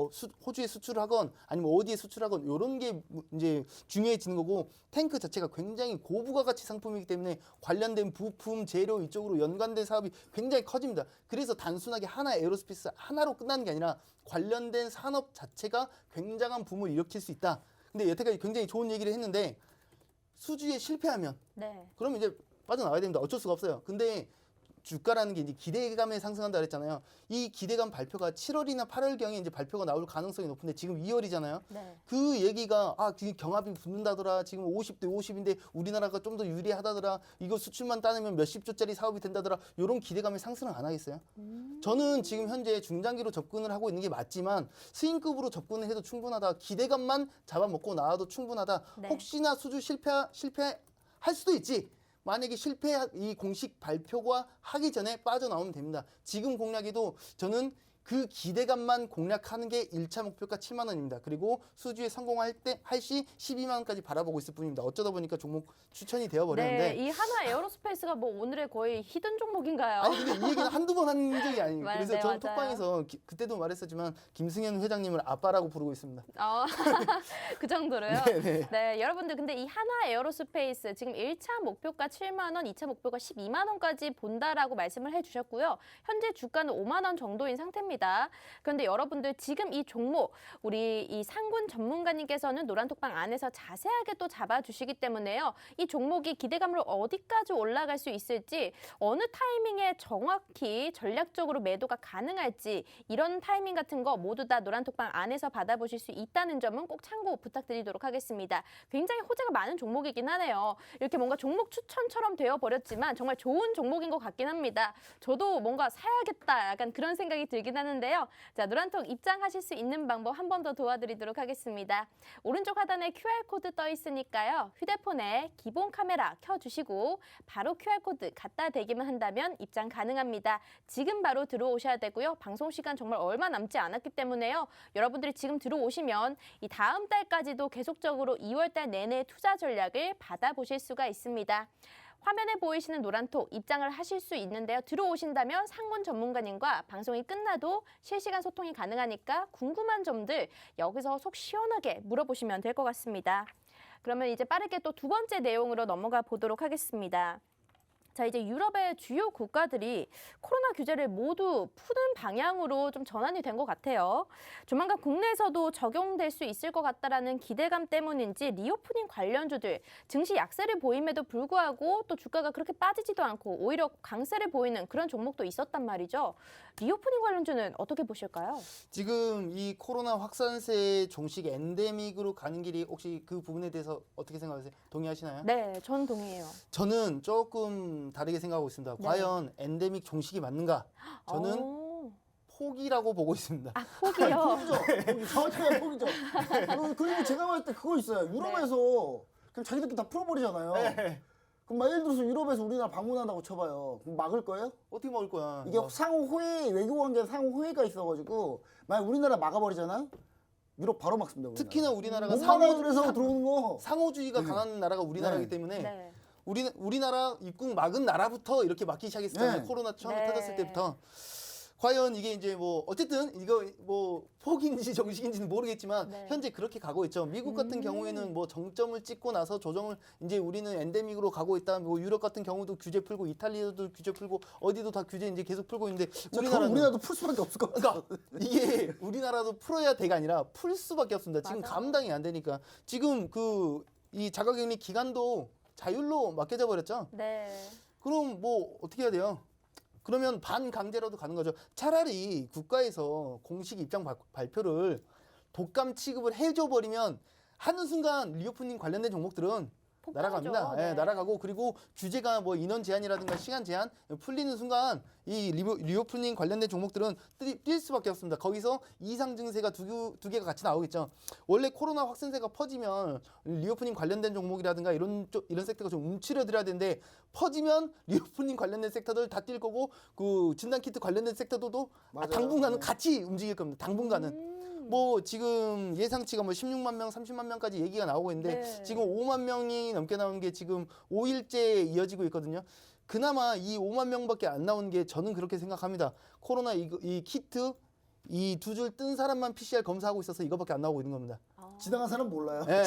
S3: 호주에 수출을 하건 아니면 어디에 수출하건 이런 게 이제 중요해지는 거고 탱크 자체가 굉장히 고부가 가치 상품이기 때문에 관련된 부품, 재료 이쪽으로 연관된 사업이 굉장히 커집니다. 그래서 단순하게 하나 에어로스페이스 하나로 끝나는 게 아니라 관련된 산업 자체가 굉장한 붐을 일으킬 수 있다. 근데 여태까지 굉장히 좋은 얘기를 했는데 수주에 실패하면
S1: 네.
S3: 그러면 이제 빠져나와야 됩니다. 어쩔 수가 없어요. 근데 주가라는 게 이제 기대감에 상승한다 그랬잖아요. 이 기대감 발표가 7월이나 8월경에 이제 발표가 나올 가능성이 높은데 지금 2월이잖아요.
S1: 네.
S3: 그 얘기가 지금 경합이 붙는다더라. 지금 50대 50인데 우리나라가 좀 더 유리하다더라. 이거 수출만 따내면 몇십 조짜리 사업이 된다더라. 이런 기대감에 상승을 안 하겠어요? 저는 지금 현재 중장기로 접근을 하고 있는 게 맞지만 스윙급으로 접근을 해도 충분하다. 기대감만 잡아먹고 나와도 충분하다.
S1: 네.
S3: 혹시나 수주 실패할 수도 있지. 만약에 이 공식 발표가 하기 전에 빠져나오면 됩니다. 지금 공략에도 저는 그 기대감만 공략하는 게 1차 목표가 7만 원입니다. 그리고 수주에 성공할 때 할시 12만 원까지 바라보고 있을 뿐입니다. 어쩌다 보니까 종목 추천이 되어 버렸는데
S1: 네, 이 하나 에어로스페이스가 뭐 오늘의 거의 히든 종목인가요?
S3: 아니 근데 이 얘기는 한두 번 한 적이 아니에요. 그래서
S1: 네,
S3: 저는
S1: 맞아요.
S3: 톡방에서 그때도 말했었지만 김승현 회장님을 아빠라고 부르고 있습니다.
S1: 그 정도로요?
S3: 네.
S1: 네, 여러분들 근데 이 하나 에어로스페이스 지금 1차 목표가 7만 원, 2차 목표가 12만 원까지 본다라고 말씀을 해주셨고요. 현재 주가는 5만 원 정도인 상태입니다. 그런데 여러분들 지금 이 종목 우리 이 상군 전문가님께서는 노란톡방 안에서 자세하게 또 잡아주시기 때문에요. 이 종목이 기대감으로 어디까지 올라갈 수 있을지 어느 타이밍에 정확히 전략적으로 매도가 가능할지 이런 타이밍 같은 거 모두 다 노란톡방 안에서 받아보실 수 있다는 점은 꼭 참고 부탁드리도록 하겠습니다. 굉장히 호재가 많은 종목이긴 하네요. 이렇게 뭔가 종목 추천처럼 되어버렸지만 정말 좋은 종목인 것 같긴 합니다. 저도 뭔가 사야겠다 약간 그런 생각이 들긴 하는데요. 자, 노란톡 입장하실 수 있는 방법 한 번 더 도와드리도록 하겠습니다. 오른쪽 하단에 QR코드 떠 있으니까요. 휴대폰에 기본 카메라 켜주시고 바로 QR코드 갖다 대기만 한다면 입장 가능합니다. 지금 바로 들어오셔야 되고요. 방송 시간 정말 얼마 남지 않았기 때문에요. 여러분들이 지금 들어오시면 이 다음 달까지도 계속적으로 2월 달 내내 투자 전략을 받아보실 수가 있습니다. 화면에 보이시는 노란톡 입장을 하실 수 있는데요. 들어오신다면 상군 전문가님과 방송이 끝나도 실시간 소통이 가능하니까 궁금한 점들 여기서 속 시원하게 물어보시면 될 것 같습니다. 그러면 이제 빠르게 또 두 번째 내용으로 넘어가 보도록 하겠습니다. 자, 이제 유럽의 주요 국가들이 코로나 규제를 모두 푸는 방향으로 좀 전환이 된 것 같아요. 조만간 국내에서도 적용될 수 있을 것 같다라는 기대감 때문인지 리오프닝 관련주들 증시 약세를 보임에도 불구하고 또 주가가 그렇게 빠지지도 않고 오히려 강세를 보이는 그런 종목도 있었단 말이죠. 리오프닝 관련주는 어떻게 보실까요?
S3: 지금 이 코로나 확산세 종식 엔데믹으로 가는 길이 혹시 그 부분에 대해서 어떻게 생각하세요? 동의하시나요?
S1: 네, 전 동의해요.
S3: 저는 조금 다르게 생각하고 있습니다.
S1: 네.
S3: 과연 엔데믹 종식이 맞는가? 저는
S1: 오.
S3: 포기라고 보고 있습니다.
S1: 아, 포기요.
S2: 포기죠. 정확하게 포기죠. 그리고 제가 봤을 때 그거 있어요. 유럽에서 그냥 자기들끼리 다 풀어버리잖아요.
S3: 네.
S2: 그럼 막 예를 들어서 유럽에서 우리나라 방문한다고 쳐봐요. 그럼 막을 거예요?
S3: 어떻게 먹을 거야?
S2: 이게 상호 호의, 외교관계 상호 호의가 있어가지고 만약 우리나라 막아버리잖아요? 유럽 바로 막습니다. 우리나라.
S3: 특히나 우리나라가
S2: 못 막아 그래서 들어오는 거.
S3: 상호주의가 강한 나라가 우리나라이기
S2: 네.
S3: 때문에
S1: 네.
S3: 우리나라 입국 막은 나라부터 이렇게 막기 시작했잖아요.
S2: 네.
S3: 코로나 처음
S1: 네.
S3: 터졌을 때부터. 과연 이게 이제 뭐 어쨌든 이거 뭐 포기인지 정식인지는 모르겠지만
S1: 네.
S3: 현재 그렇게 가고 있죠. 미국 같은 경우에는 뭐 정점을 찍고 나서 조정을 이제 우리는 엔데믹으로 가고 있다. 뭐 유럽 같은 경우도 규제 풀고 이탈리아도 규제 풀고 어디도 다 규제 이제 계속 풀고 있는데
S2: 우리나라도 풀 수밖에 없을 것 같아요.
S3: 그러니까 이게 우리나라도 풀어야 돼가 아니라 풀 수밖에 없습니다. 지금
S1: 맞아요.
S3: 감당이 안 되니까 지금 그 이 자가격리 기간도 자율로 맡겨져 버렸죠.
S1: 네.
S3: 그럼 뭐 어떻게 해야 돼요? 그러면 반강제로도 가는 거죠. 차라리 국가에서 공식 입장 발표를 독감 취급을 해줘 버리면 하는 순간 리오프닝 관련된 종목들은
S1: 폭발하죠.
S3: 날아갑니다.
S1: 네.
S3: 예, 날아가고 그리고 규제가 뭐 인원 제한이라든가 시간 제한 풀리는 순간 이 리오프닝 관련된 종목들은 뛸 수밖에 없습니다. 거기서 이상 증세가 두 개가 같이 나오겠죠. 원래 코로나 확산세가 퍼지면 리오프닝 관련된 종목이라든가 이런 섹터가 좀 움츠러들어야 되는데 퍼지면 리오프닝 관련된 섹터들 다 뛸 거고 그 진단 키트 관련된 섹터도
S2: 맞아요.
S3: 당분간은
S2: 네.
S3: 같이 움직일 겁니다. 당분간은. 뭐 지금 예상치가 뭐 16만 명, 30만 명까지 얘기가 나오고 있는데
S1: 네.
S3: 지금 5만 명이 넘게 나오는 게 지금 5일째 이어지고 있거든요. 그나마 이 5만 명밖에 안 나오는 게 저는 그렇게 생각합니다. 코로나 이 키트 이 두 줄 뜬 사람만 PCR 검사하고 있어서 이거밖에 안 나오고 있는 겁니다.
S2: 지나간 사람 몰라요.
S3: 예.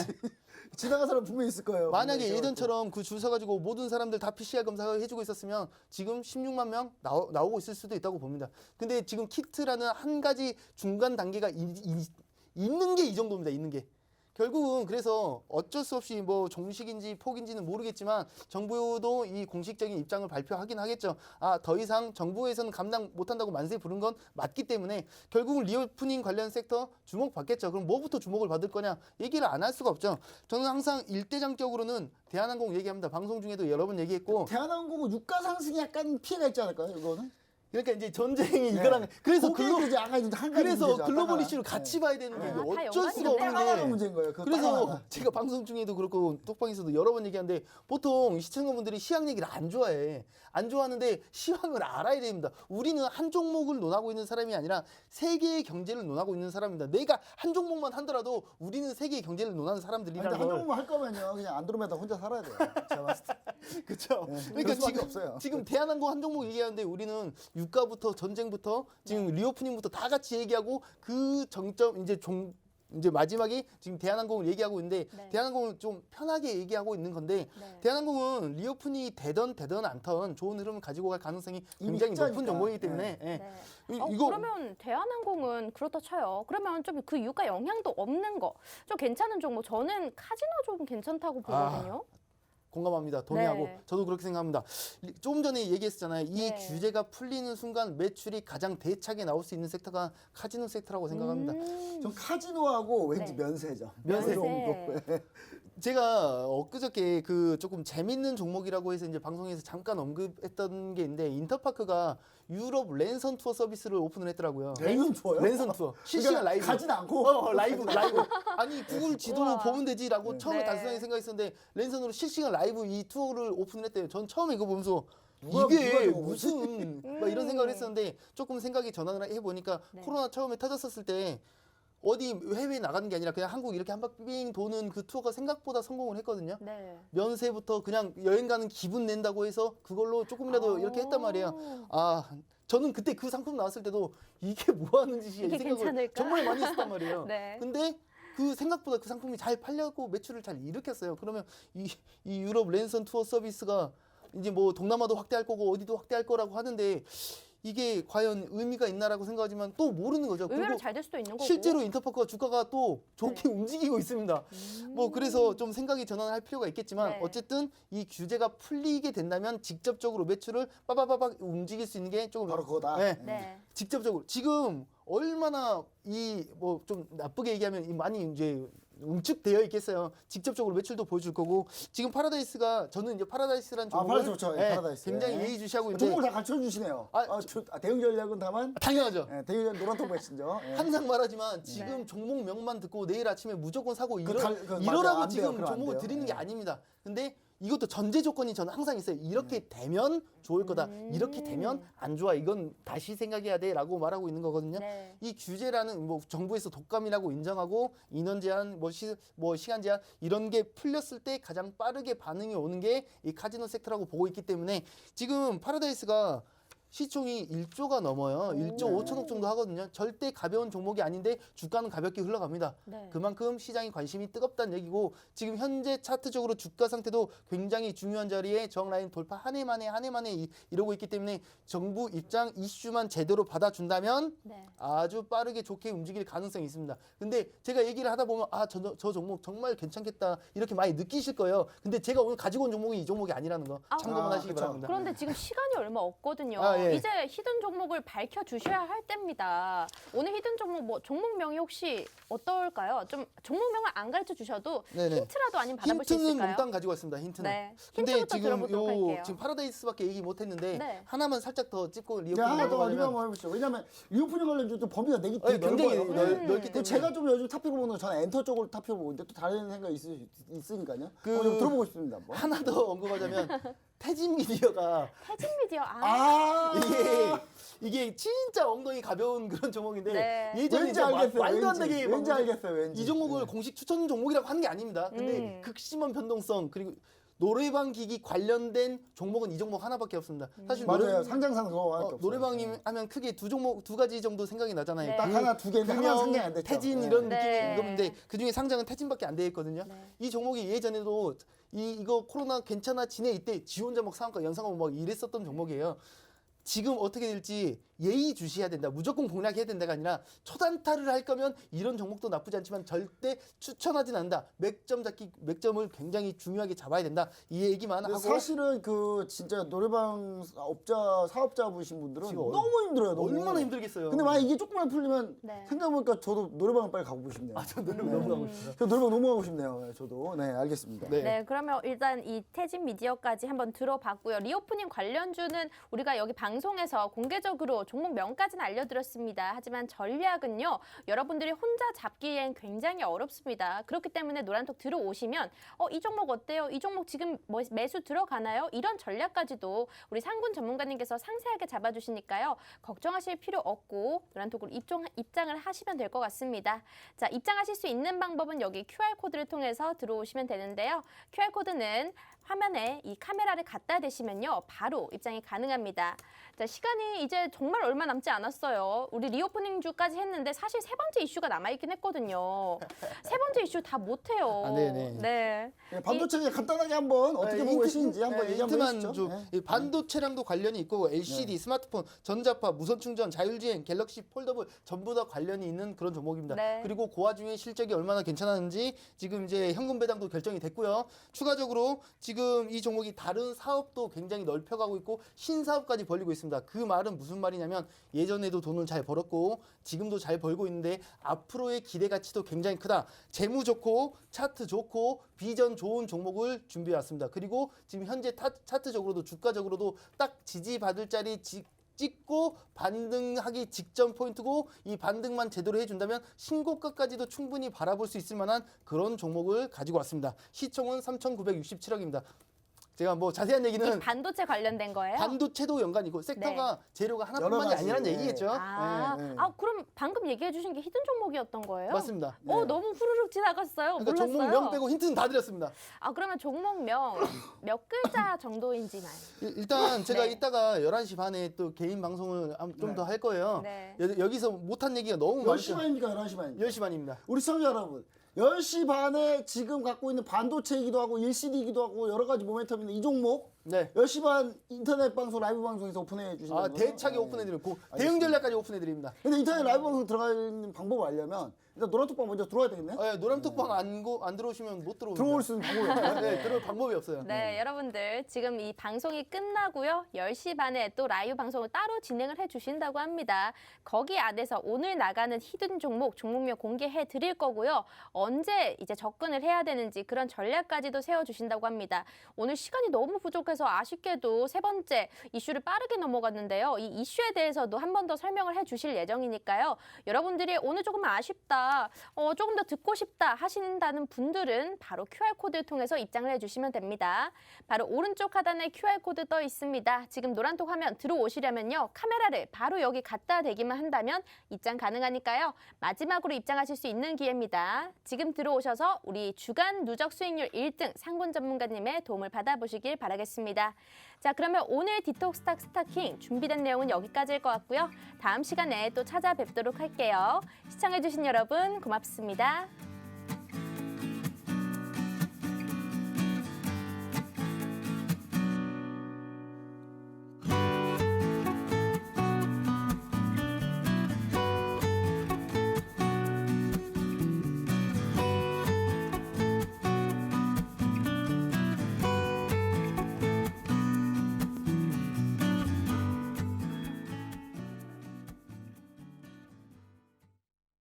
S2: 지나간 사람 분명히 있을 거예요.
S3: 만약에
S2: 분명히
S3: 예전처럼 그 줄 서가지고 모든 사람들 다 PCR 검사를 해주고 있었으면 지금 16만 명 나오고 있을 수도 있다고 봅니다. 근데 지금 키트라는 한 가지 중간 단계가 있는 게 이 정도입니다. 있는 게. 결국은 그래서 어쩔 수 없이 뭐 종식인지 폭인지는 모르겠지만 정부도 이 공식적인 입장을 발표하긴 하겠죠. 아, 더 이상 정부에서는 감당 못한다고 만세 부른 건 맞기 때문에 결국은 리오프닝 관련 섹터 주목받겠죠. 그럼 뭐부터 주목을 받을 거냐 얘기를 안 할 수가 없죠. 저는 항상 일대장적으로는 대한항공 얘기합니다. 방송 중에도 여러 번 얘기했고
S2: 대한항공은 유가 상승이 약간 피해가 있지 않을까요? 이거는?
S3: 그러니까 이제 전쟁이
S2: 네.
S3: 이거랑 그래서
S2: 그게 이제 약간 한 가지
S3: 그래서
S2: 문제죠.
S3: 글로벌
S2: 하나.
S3: 이슈를 같이 봐야 되는 게
S1: 다
S3: 어쩔
S1: 연관이
S3: 수가
S1: 있네요.
S3: 없는
S2: 하나가
S3: 게
S2: 문제인 거예요. 그거 딱
S3: 그래서
S2: 하나가.
S3: 제가 방송 중에도 그렇고 톡방에서도 여러 번 얘기하는데 보통 시청자분들이 시황 얘기를 안 좋아해. 안 좋아하는데 시황을 알아야 됩니다. 우리는 한 종목을 논하고 있는 사람이 아니라 세계의 경제를 논하고 있는 사람입니다. 내가 한 종목만 하더라도 우리는 세계의 경제를 논하는
S2: 아니,
S3: 사람들이라는
S2: 근데 한
S3: 걸.
S2: 종목만 할 거면요. 그냥 안드로메다 혼자 살아야 돼요. 제가 봤을 때.
S3: 그렇죠.
S2: 네,
S3: 그러니까
S2: 그럴 수밖에
S3: 지금
S2: 없어요.
S3: 지금 대한항공 한 종목 얘기하는데 우리는 유가부터 전쟁부터 지금 리오프닝부터 다 같이 얘기하고 그 정점 이제 마지막에 지금 대한항공을 얘기하고 있는데
S1: 네.
S3: 대한항공은 좀 편하게 얘기하고 있는 건데
S1: 네.
S3: 대한항공은 리오프닝이 되든 않던 좋은 흐름을 가지고 갈 가능성이
S2: 이미
S3: 굉장히 높은
S2: 했자니까.
S3: 종목이기 때문에 예.
S1: 네.
S3: 이거
S1: 그러면 대한항공은 그렇다 쳐요. 그러면 좀 그 유가 영향도 없는 거, 좀 괜찮은 종목. 저는 카지노 좀 괜찮다고 보거든요.
S3: 공감합니다. 동의하고
S1: 네.
S3: 저도 그렇게 생각합니다. 조금 전에 얘기했잖아요. 이
S1: 네.
S3: 규제가 풀리는 순간 매출이 가장 대차게 나올 수 있는 섹터가 카지노 섹터라고 생각합니다.
S2: 전 카지노하고 왠지
S1: 네.
S2: 면세죠.
S3: 면세.
S1: 면세.
S3: 제가 엊그저께 그 조금 재밌는 종목이라고 해서 이제 방송에서 잠깐 언급했던 게 있는데 인터파크가 유럽 랜선 투어 서비스를 오픈을 했더라고요.
S2: 랜선 투어요?
S3: 랜선 투어. 실시간 라이브.
S2: 가진 않고.
S3: 라이브. 아니 구글 지도로
S1: 우와.
S3: 보면 되지라고 처음에
S1: 네.
S3: 단순하게 생각했었는데 랜선으로 실시간 라이브 이 투어를 오픈을 했대요. 전 처음에 이거 보면서
S2: 누가
S3: 이게
S2: 저거 보지?
S3: 무슨 막 이런 생각을 했었는데 조금 생각이 전환을 해보니까
S1: 네.
S3: 코로나 처음에 터졌었을 때 어디 해외에 나가는 게 아니라 그냥 한국 이렇게 한 바퀴 빙 도는 그 투어가 생각보다 성공을 했거든요.
S1: 네.
S3: 면세부터 그냥 여행 가는 기분 낸다고 해서 그걸로 조금이라도 이렇게 했단 말이에요. 아, 저는 그때 그 상품 나왔을 때도 이게 뭐 하는 짓이야
S1: 이게
S3: 이 생각을
S1: 괜찮을까?
S3: 정말 많이 했단 말이에요.
S1: 네.
S3: 근데 그 생각보다 그 상품이 잘 팔렸고 매출을 잘 일으켰어요. 그러면 이 유럽 랜선 투어 서비스가 이제 뭐 동남아도 확대할 거고 어디도 확대할 거라고 하는데 이게 과연 의미가 있나라고 생각하지만 또 모르는 거죠.
S1: 의외로
S3: 그리고
S1: 잘 될 수도 있는 거고.
S3: 실제로 인터파크가 주가가 또 좋게
S1: 네.
S3: 움직이고 있습니다. 뭐 그래서 좀 생각이 전환할 필요가 있겠지만
S1: 네.
S3: 어쨌든 이 규제가 풀리게 된다면 직접적으로 매출을 빠바바박 움직일 수 있는 게 조금
S2: 바로 그거다.
S3: 네.
S1: 네.
S3: 직접적으로 지금 얼마나 이 뭐 좀 나쁘게 얘기하면 이 많이 이제 응축되어 있겠어요. 직접적으로 매출도 보여줄 거고 지금 파라다이스가 저는 이제 파라다이스라는 종목을
S2: 파라다이스 좋죠. 예, 파라다이스.
S3: 굉장히
S2: 예.
S3: 예의주시하고 있는데
S2: 종목을 다 가르쳐 주시네요. 대응 전략은 다만
S3: 당연하죠.
S2: 대응 전략 노란톡 메신저. 예.
S3: 항상 말하지만 지금
S1: 네.
S3: 종목 명만 듣고 내일 아침에 무조건 사고
S2: 그 맞아요.
S3: 이러라고
S2: 안 돼요.
S3: 지금
S2: 그럼 안
S3: 종목을
S2: 돼요.
S3: 드리는 게
S2: 예.
S3: 아닙니다. 근데 이것도 전제 조건이 저는 항상 있어요. 이렇게 되면 좋을 거다. 이렇게 되면 안 좋아. 이건 다시 생각해야 돼라고 말하고 있는 거거든요.
S1: 네.
S3: 이 규제라는 뭐 정부에서 독감이라고 인정하고 인원 제한, 뭐 시간 제한 이런 게 풀렸을 때 가장 빠르게 반응이 오는 게 이 카지노 섹터라고 보고 있기 때문에 지금 파라다이스가 시총이 1조가 넘어요. 1조 5천억 정도 하거든요. 절대 가벼운 종목이 아닌데 주가는 가볍게 흘러갑니다.
S1: 네.
S3: 그만큼 시장이 관심이 뜨겁다는 얘기고 지금 현재 차트적으로 주가 상태도 굉장히 중요한 자리에 저항 라인 돌파 한 해 만에 이러고 있기 때문에 정부 입장 이슈만 제대로 받아준다면
S1: 네.
S3: 아주 빠르게 좋게 움직일 가능성이 있습니다. 근데 제가 얘기를 하다 보면 저 종목 정말 괜찮겠다 이렇게 많이 느끼실 거예요. 근데 제가 오늘 가지고 온 종목이 이 종목이 아니라는 거 참고만 하시기
S2: 그쵸.
S3: 바랍니다.
S1: 그런데 지금 시간이 얼마 없거든요.
S3: 아, 네.
S1: 이제 히든 종목을 밝혀주셔야 할 때입니다. 오늘 히든 종목 뭐 종목명이 혹시 어떨까요? 좀 종목명을 안 가르쳐 주셔도
S3: 네네.
S1: 힌트라도 아니면 받아볼 수
S3: 힌트는
S1: 있을까요?
S3: 몽땅 가지고 왔습니다. 힌트는.
S1: 네.
S3: 근데
S1: 힌트부터
S3: 지금
S1: 들어보도록 할게요.
S3: 지금 파라다이스밖에 얘기 못했는데
S1: 네.
S3: 하나만 살짝 더 짚고 리오프
S2: 제가 하나 더 리뷰
S3: 넘어가려면
S2: 한번 해보시죠. 왜냐하면 리오프닝 관련주도 범위가 되게
S3: 굉장히
S2: 넓어요.
S3: 넓기
S2: 그
S3: 때문에
S2: 제가 좀 요즘 탑픽을 보는 거 저는 엔터 쪽으로 탑픽을 보는데 또 다른 생각이 있으니까요.
S3: 그-
S2: 좀 들어보고 싶습니다. 한번.
S3: 하나 더 언급하자면 태진 미디어가
S1: 태진 미디어
S2: 아,
S3: 이게 진짜 엉덩이 가벼운 그런 종목인데
S1: 네.
S3: 예전에
S2: 왠지
S3: 이제
S2: 알겠어요.
S3: 말도 안 되게
S2: 왠지
S3: 막
S2: 알겠어요. 왠지.
S3: 이 종목을 공식 추천 종목이라고 하는 게 아닙니다. 근데 극심한 변동성 그리고 노래방 기기 관련된 종목은 이 종목 하나밖에 없습니다. 사실
S2: 맞아요. 상장상 그거밖에 없어요.
S3: 노래방님 하면 크게 두 가지 정도 생각이 나잖아요.
S1: 네.
S2: 딱 하나 두 개인데 하나
S3: 금형,
S2: 상장이 안 됐죠.
S3: 태진
S2: 네.
S3: 이런
S1: 네.
S3: 느낌의 이건데 그 중에 상장은 태진밖에 안 돼 있거든요.
S1: 네.
S3: 이 종목이 예전에도 이거 코로나 괜찮아 지내 이때 지원자목 상한가 연상하고 막 이랬었던 종목이에요. 지금 어떻게 될지 예의주시해야 된다. 무조건 공략해야 된다가 아니라 초단타를 할 거면 이런 종목도 나쁘지 않지만 절대 추천하진 않는다. 맥점을 굉장히 중요하게 잡아야 된다. 이 얘기만 하고
S2: 사실은 그 진짜 노래방 사업자분이신 분들은
S3: 지금
S2: 너무 힘들어요. 너무.
S3: 얼마나 힘들겠어요.
S2: 근데 만약 이게 조금만 풀리면
S1: 네.
S2: 생각해보니까 저도 노래방 빨리 가보고 싶네요.
S3: 저 노래방 너무 가고 싶어요.
S2: 저 노래방 너무 가고 싶네요. 네, 저도. 네, 알겠습니다.
S3: 네.
S1: 네, 그러면 일단 이 태진 미디어까지 한번 들어봤고요. 리오프닝 관련주는 우리가 여기 방송에서 공개적으로 종목명까지는 알려드렸습니다. 하지만 전략은요, 여러분들이 혼자 잡기엔 굉장히 어렵습니다. 그렇기 때문에 노란톡 들어오시면 이 종목 어때요? 이 종목 지금 뭐 매수 들어가나요? 이런 전략까지도 우리 상군 전문가님께서 상세하게 잡아주시니까요. 걱정하실 필요 없고 노란톡으로 입장을 하시면 될 것 같습니다. 자, 입장하실 수 있는 방법은 여기 QR코드를 통해서 들어오시면 되는데요. QR코드는 화면에 이 카메라를 갖다 대시면요. 바로 입장이 가능합니다. 자, 시간이 이제 정말 얼마 남지 않았어요. 우리 리오프닝주까지 했는데 사실 세 번째 이슈가 남아있긴 했거든요. 세 번째 이슈 다 못해요.
S3: 아, 네네.
S1: 네.
S2: 네, 반도체 간단하게 한번 어떻게 보고 계시는지 한번 얘기 한번
S3: 힌트만
S2: 해주시죠.
S3: 좀
S2: 네.
S3: 이 반도체랑도 관련이 있고 LCD, 스마트폰, 전자파, 무선 충전, 자율주행, 갤럭시 폴더블 전부 다 관련이 있는 그런 종목입니다.
S1: 네.
S3: 그리고 그 와중에 실적이 얼마나 괜찮았는지 지금 이제 현금 배당도 결정이 됐고요. 추가적으로 지금 이 종목이 다른 사업도 굉장히 넓혀가고 있고 신사업까지 벌리고 있습니다. 그 말은 무슨 말이냐면 예전에도 돈을 잘 벌었고 지금도 잘 벌고 있는데 앞으로의 기대 가치도 굉장히 크다. 재무 좋고 차트 좋고 비전 좋은 종목을 준비해 왔습니다. 그리고 지금 현재 차트적으로도 주가적으로도 딱 지지받을 자리 찍고 반등하기 직전 포인트고 이 반등만 제대로 해준다면 신고가까지도 충분히 바라볼 수 있을 만한 그런 종목을 가지고 왔습니다. 시총은 3,967억입니다. 제가 뭐 자세한 얘기는
S1: 이 반도체 관련된 거예요?
S3: 반도체도 연관이고 섹터가 재료가
S2: 여러
S3: 하나뿐만이
S2: 가지,
S3: 아니라는
S2: 네.
S3: 얘기겠죠.
S1: 아,
S2: 네, 네.
S1: 그럼 방금 얘기해 주신 게 히든 종목이었던 거예요?
S3: 맞습니다.
S2: 네.
S1: 너무 후루룩 지나갔어요.
S3: 그러니까
S1: 몰랐어요.
S3: 종목명 빼고 힌트는 다 드렸습니다.
S1: 그러면 종목명 몇 글자 정도인지만.
S3: 일단 제가
S1: 네.
S3: 이따가 11시 반에 또 개인 방송을 좀 더 할 거예요.
S1: 네.
S3: 여기서 못한 얘기가 너무
S2: 10시
S3: 많죠.
S2: 반입니까? 11시 반입니까?
S3: 10시 반입니다.
S2: 우리 시청자 여러분 10시 반에 지금 갖고 있는 반도체이기도 하고 LCD이기도 하고 여러 가지 모멘텀인데 이 종목
S3: 네.
S2: 10시 반 인터넷 방송 라이브 방송에서 오픈해 주신다는 거죠?
S3: 대차게
S2: 네.
S3: 오픈해드리고 대응 전략까지 오픈해드립니다.
S2: 근데 인터넷 라이브 방송 들어가는 방법을 알려면 일단 노란톡방 먼저 들어와야 되겠네?
S3: 노란톡방 안 들어오시면 못 들어옵니다.
S2: 들어올 수 있는 방법이 없나요?
S3: 네, 들어올 방법이 없어요.
S1: 네, 여러분들 지금 이 방송이 끝나고요. 10시 반에 또 라이브 방송을 따로 진행을 해주신다고 합니다. 거기 안에서 오늘 나가는 히든 종목명 공개해 드릴 거고요. 언제 이제 접근을 해야 되는지 그런 전략까지도 세워주신다고 합니다. 오늘 시간이 너무 부족해서 아쉽게도 세 번째 이슈를 빠르게 넘어갔는데요. 이 이슈에 대해서도 한 번 더 설명을 해주실 예정이니까요. 여러분들이 오늘 조금 아쉽다, 조금 더 듣고 싶다 하신다는 분들은 바로 QR코드를 통해서 입장을 해주시면 됩니다. 바로 오른쪽 하단에 QR코드 떠 있습니다. 지금 노란톡 화면 들어오시려면요. 카메라를 바로 여기 갖다 대기만 한다면 입장 가능하니까요. 마지막으로 입장하실 수 있는 기회입니다. 지금 들어오셔서 우리 주간 누적 수익률 1등 상군 전문가님의 도움을 받아보시길 바라겠습니다. 자, 그러면 오늘 디톡스탁 스타킹 준비된 내용은 여기까지일 것 같고요. 다음 시간에 또 찾아뵙도록 할게요. 시청해주신 여러분 고맙습니다.